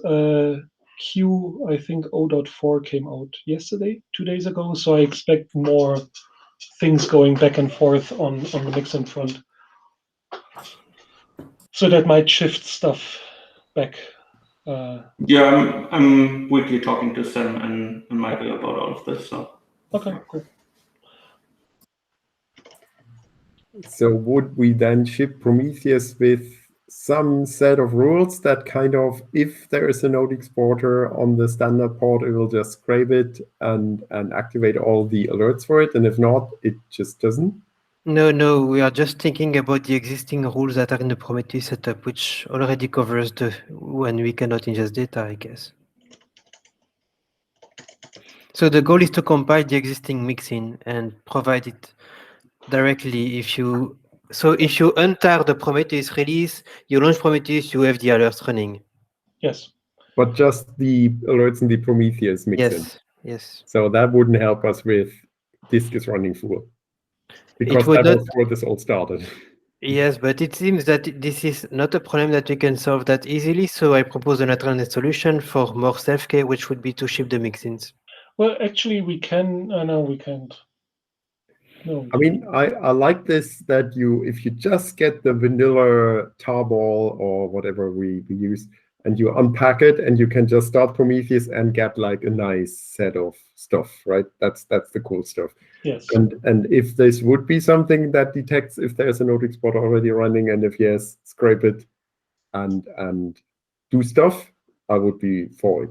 Q, I think 0.4 came out yesterday, 2 days ago. So I expect more things going back and forth on the mixin front. So that might shift stuff back. Yeah, I'm weekly talking to Sam and Michael about all of this. So okay, cool. So would we then ship Prometheus with some set of rules that kind of, if there is a node exporter on the standard pod, it will just scrape it and activate all the alerts for it, and if not, it just doesn't? No, we are just thinking about the existing rules that are in the Prometheus setup, which already covers when we cannot ingest data, I guess. So the goal is to compile the existing mixin and provide it directly. If you untar the Prometheus release, you launch Prometheus, you have the alerts running. Yes. But just the alerts in the Prometheus mixin. Yes. So that wouldn't help us with disk is running full. Because that was where this all started. Yes, but it seems that this is not a problem that we can solve that easily. So I propose an alternate solution for more self-care, which would be to ship the mixins. Well, actually, we can. No, we can't. No. I mean, I like this that if you just get the vanilla tarball or whatever we use, and you unpack it, and you can just start Prometheus and get like a nice set of stuff, right? That's the cool stuff. Yes. And if this would be something that detects if there's a node exporter already running, and if yes, scrape it and do stuff, I would be for it.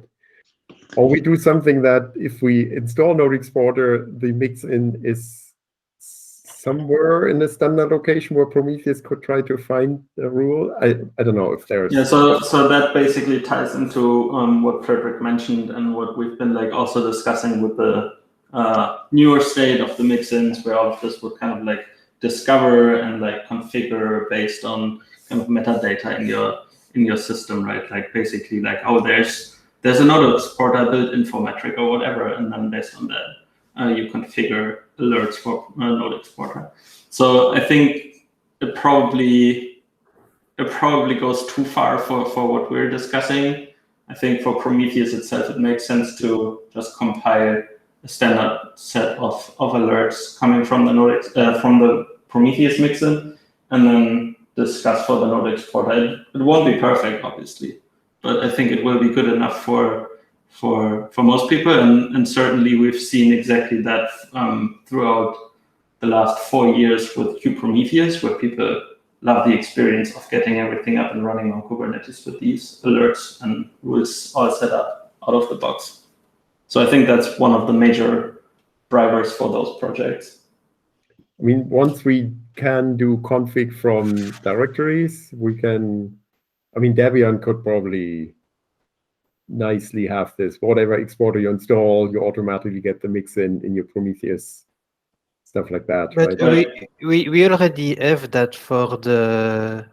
Or we do something that if we install Node Exporter, the mix-in is somewhere in the standard location where Prometheus could try to find a rule. I don't know if there's... Yeah, so that basically ties into what Frederick mentioned and what we've been like also discussing with the newer state of the mix-ins, where all of this would kind of like discover and like configure based on kind of metadata in your system, right? Like basically like, oh, there's a node exporter built in for metric or whatever, and then based on that you configure alerts for node exporter. So I think it probably goes too far for what we're discussing. I think for Prometheus itself, it makes sense to just compile a standard set of alerts coming from the node from the Prometheus mixin, and then discuss for the node exporter. It won't be perfect, obviously, but I think it will be good enough for most people, and certainly we've seen exactly that throughout the last 4 years with Prometheus, where people love the experience of getting everything up and running on Kubernetes with these alerts and rules all set up out of the box. So I think that's one of the major drivers for those projects. I mean, once we can do config from directories, we can, I mean, Debian could probably nicely have this. Whatever exporter you install, you automatically get the mix in your Prometheus, stuff like that. But right? we already have that for the...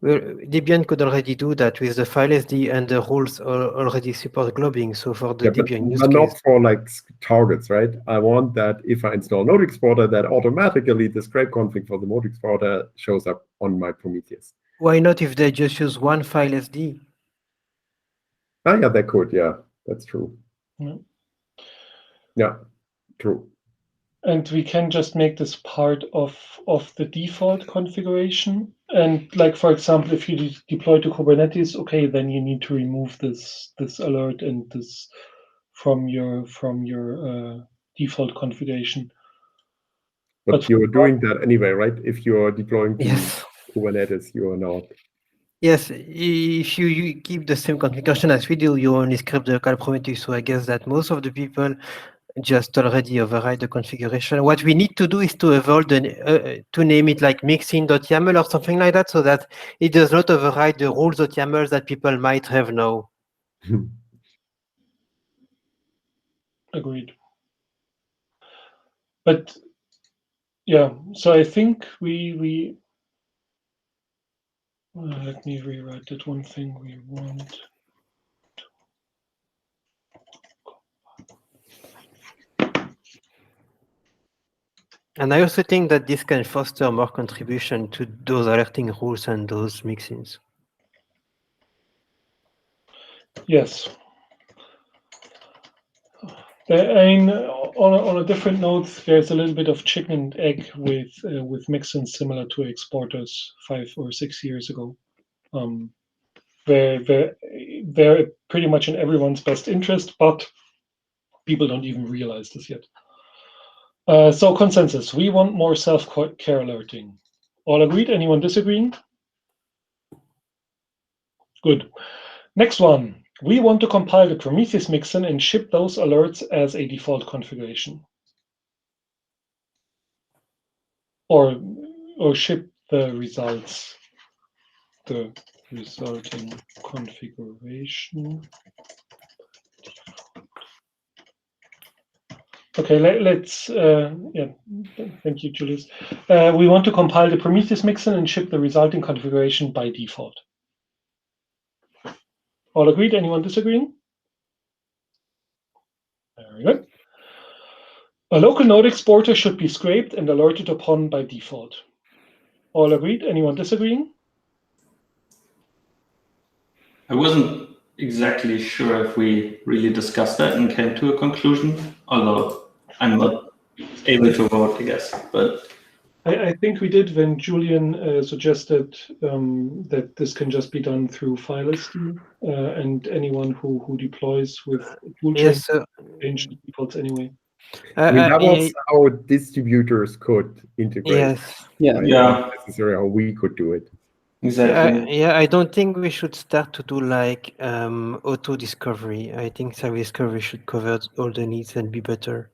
Debian could already do that with the file SD, and the rules already support globbing. So for the Debian use but case, not for like targets, right? I want that if I install Node Exporter, that automatically the scrape config for the Node Exporter shows up on my Prometheus. why not if they just use one file SD? Ah, yeah, they could. Yeah, that's true. Yeah. Yeah, true. And we can just make this part of the default configuration. And like, for example, if you deploy to Kubernetes, okay, then you need to remove this alert and this from your default configuration. But you're doing that anyway, right? If you're deploying to Yes. Kubernetes, you are not. Yes, if you keep the same configuration as we do, you only script the local Prometheus. So I guess that most of the people just already override the configuration. What we need to do is to evolve to name it like mixin.yaml or something like that, so that it does not override the rules.yaml that people might have now. Agreed. But yeah, so I think we let me rewrite that one thing we want. And I also think that this can foster more contribution to those alerting rules and those mixins. Yes. I mean, on a different note, there's a little bit of chicken and egg with mixins similar to exporters 5 or 6 years ago. They're pretty much in everyone's best interest, but people don't even realize this yet. So consensus, we want more self-care alerting. All agreed? Anyone disagreeing? Good. Next one. We want to compile the Prometheus mixin and ship those alerts as a default configuration. Or ship the results, the resulting configuration. Okay, let's, yeah, thank you, Julius. We want to compile the Prometheus mixin and ship the resulting configuration by default. All agreed? Anyone disagreeing? Very good. A local node exporter should be scraped and alerted upon by default. All agreed? Anyone disagreeing? I wasn't exactly sure if we really discussed that and came to a conclusion, although I'm not able to vote, I guess. But I think we did when Julian suggested that this can just be done through file SD, and anyone who deploys with toolchain change the defaults anyway. I mean, that was how distributors could integrate. Yes. Yeah. Right? Not necessarily how we could do it. Exactly. Yeah, I don't think we should start to do like auto discovery. I think service discovery should cover all the needs and be better.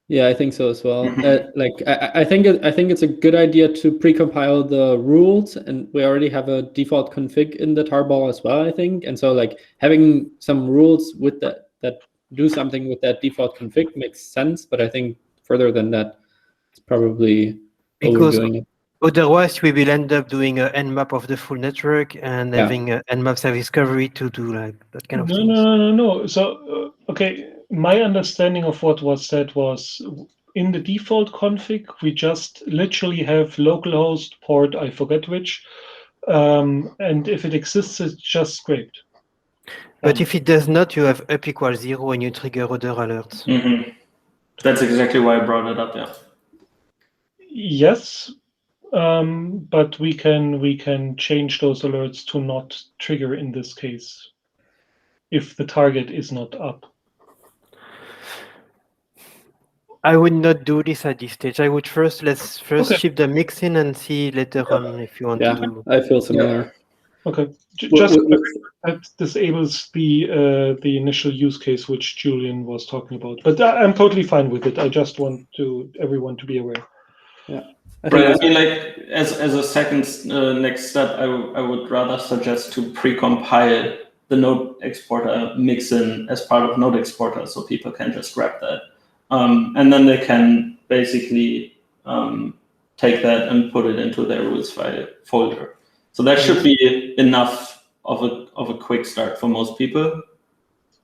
Yeah, I think so as well. I think it's a good idea to precompile the rules, and we already have a default config in the tarball as well, I think. And so like having some rules with that do something with that default config makes sense. But I think further than that, it's probably Because overdoing it. otherwise we will end up doing an nmap of the full network and having an nmap service discovery to do like that kind of things. No. So, okay, my understanding of what was said was in the default config, we just literally have localhost port, I forget which, and if it exists, it's just scraped. But if it does not, you have up equals 0 and you trigger other alerts. That's exactly why I brought it up, yeah. Yes, but we can change those alerts to not trigger in this case if the target is not up. I would not do this at this stage. I would let's first ship the mixin and see later on if you want to do. I feel similar. Okay, just that disables the initial use case which Julian was talking about. But I'm totally fine with it. I just want everyone to be aware. Yeah. Right. I mean, like as a second next step, I would rather suggest to precompile the node exporter mixin as part of node exporter, so people can just grab that, and then they can basically take that and put it into their rules file folder. So that should be enough of a quick start for most people,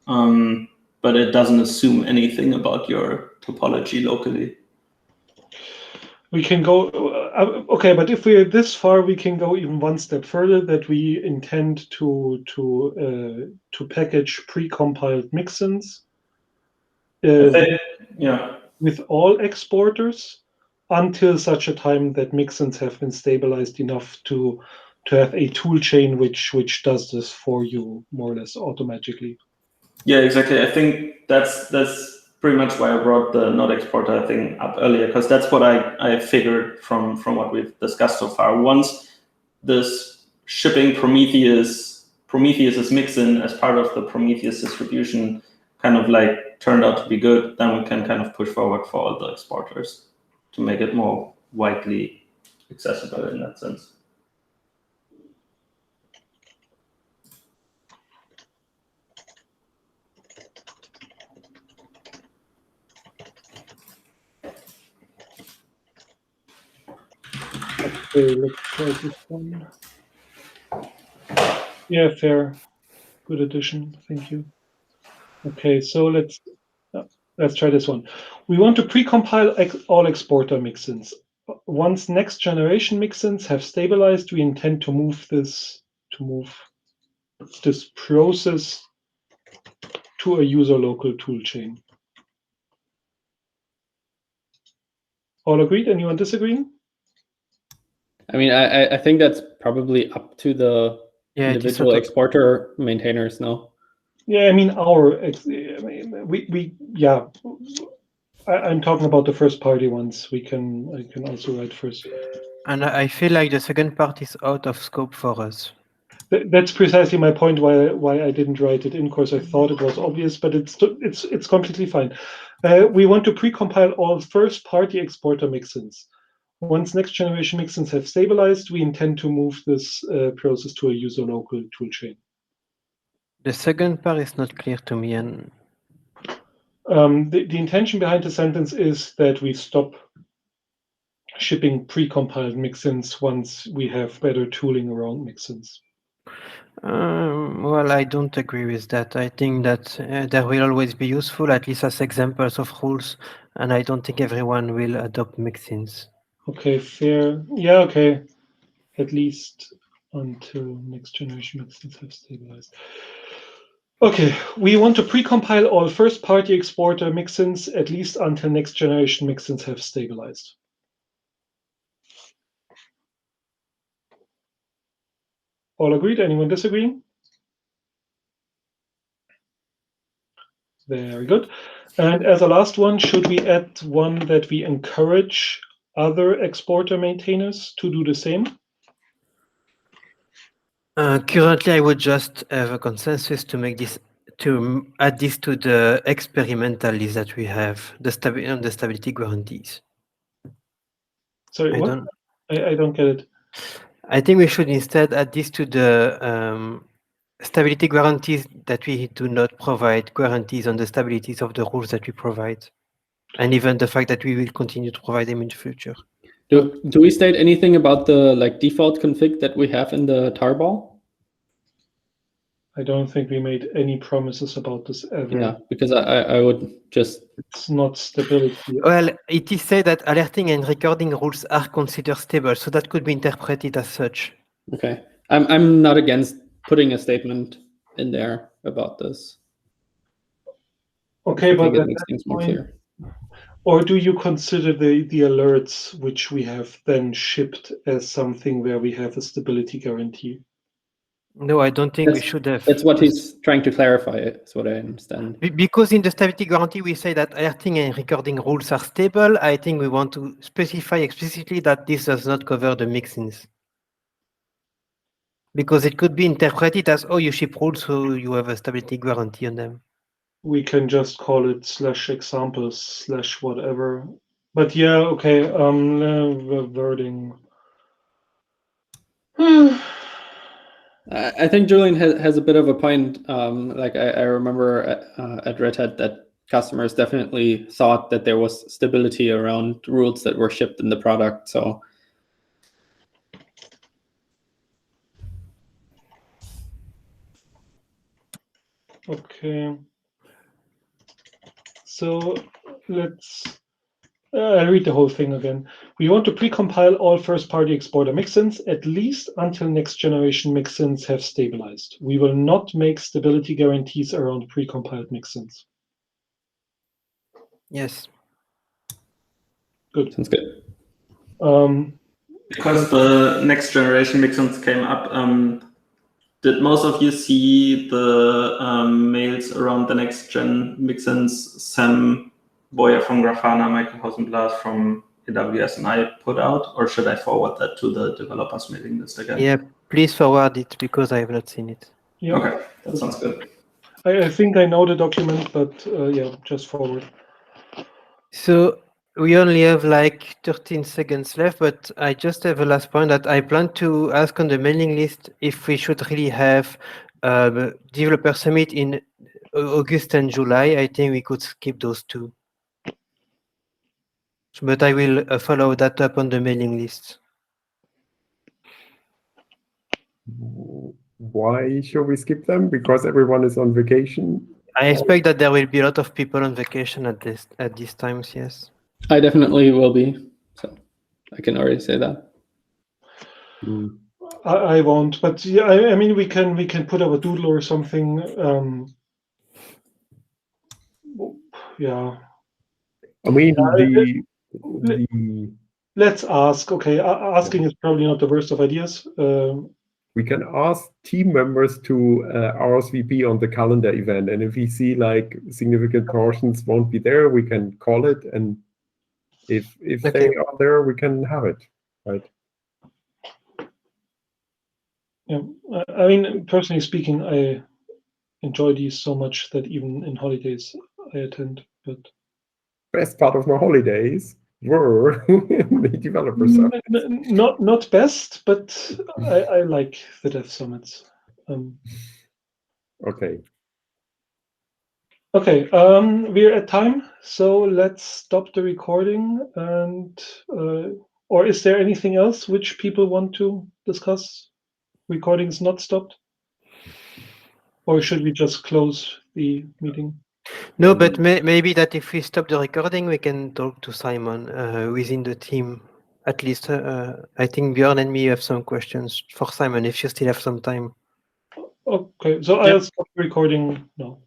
but it doesn't assume anything about your topology locally. We can go, okay, but if we're this far, we can go even one step further, that we intend to package precompiled mixins with all exporters until such a time that mixins have been stabilized enough to have a tool chain which does this for you more or less automatically. Yeah, exactly. I think that's pretty much why I brought the node exporter thing up earlier, because that's what I figured from what we've discussed so far. Once this shipping Prometheus's mixin as part of the Prometheus distribution kind of like turned out to be good, then we can kind of push forward for all the exporters to make it more widely accessible in that sense. Okay, let's try this one. Yeah, fair. Good addition. Thank you. Okay, so let's try this one. We want to precompile all exporter mixins. Once next generation mixins have stabilized, we intend to move this process to a user local toolchain. All agreed? Anyone disagreeing? I mean, I think that's probably up to the individual exporter maintainers now. Yeah, I mean I'm talking about the first party ones. I can also write first. And I feel like the second part is out of scope for us. That's precisely my point. Why I didn't write it in, because I thought it was obvious, but it's completely fine. We want to precompile all first party exporter mixins. Once next generation mixins have stabilized, we intend to move this process to a user local toolchain. The second part is not clear to me. And the intention behind the sentence is that we stop shipping precompiled mixins once we have better tooling around mixins. Well, I don't agree with that. I think that that will always be useful, at least as examples of rules, and I don't think everyone will adopt mixins. Okay, fair. Yeah, okay. At least until next generation mixins have stabilized. Okay, we want to precompile all first-party exporter mixins at least until next generation mixins have stabilized. All agreed? Anyone disagreeing? Very good. And as a last one, should we add one that we encourage other exporter maintainers to do the same? Currently, I would just have a consensus to make this, to add this to the experimental list that we have, the stability guarantees. Sorry, I what? don't. I don't get it. I think we should instead add this to the stability guarantees that we do not provide guarantees on the stabilities of the rules that we provide, and even the fact that we will continue to provide them in the future. Do we state anything about the default config that we have in the tarball? I don't think we made any promises about this ever. Yeah, because I would just... It's not stability. Well, it is said that alerting and recording rules are considered stable, so that could be interpreted as such. Okay. I'm not against putting a statement in there about this. Okay, but it makes things more clear. Or do you consider the alerts which we have then shipped as something where we have a stability guarantee? No, I don't think we should have. That's what he's trying to clarify, is what I understand. Because in the stability guarantee, we say that alerting and recording rules are stable. I think we want to specify explicitly that this does not cover the mixins. Because it could be interpreted as, oh, you ship rules, so you have a stability guarantee on them. We can just call it /examples /whatever. But yeah, okay, wording. I think Julian has a bit of a point. I remember at Red Hat that customers definitely thought that there was stability around rules that were shipped in the product. So okay. So let's I'll read the whole thing again. We want to precompile all first-party exporter mixins, at least until next-generation mixins have stabilized. We will not make stability guarantees around precompiled mixins. Yes. Good. Sounds good. Because the next-generation mixins came up, did most of you see the mails around the next-gen mixins Sam Boyer from Grafana, Michael Hausenblas from AWS, and I put out, or should I forward that to the developers mailing list again? Yeah, please forward it because I have not seen it. Yeah. Okay, that sounds good. I think I know the document, but yeah, just forward. So we only have like 13 seconds left, but I just have a last point that I plan to ask on the mailing list if we should really have developer summit in August and July. I think we could skip those two. But I will follow that up on the mailing list. Why should we skip them? Because everyone is on vacation? I expect that there will be a lot of people on vacation at these times, yes. I definitely will be, so I can already say that. I won't, but yeah, I mean we can put up a doodle or something. Yeah. I mean, let's ask. Okay, asking is probably not the worst of ideas. We can ask team members to RSVP on the calendar event, and if we see like significant portions won't be there, we can call it, and if they are there, we can have it, right? Yeah, I mean, personally speaking, I enjoy these so much that even in holidays I attend. But best part of my holidays were the developer summit. Not best, but I like the dev summits. Okay. Okay, we're at time, so let's stop the recording. And or is there anything else which people want to discuss? Recording is not stopped, or should we just close the meeting? No, but maybe that if we stop the recording, we can talk to Simon within the team. At least, I think Bjorn and me have some questions for Simon, if you still have some time. Okay, so I'll stop the recording now.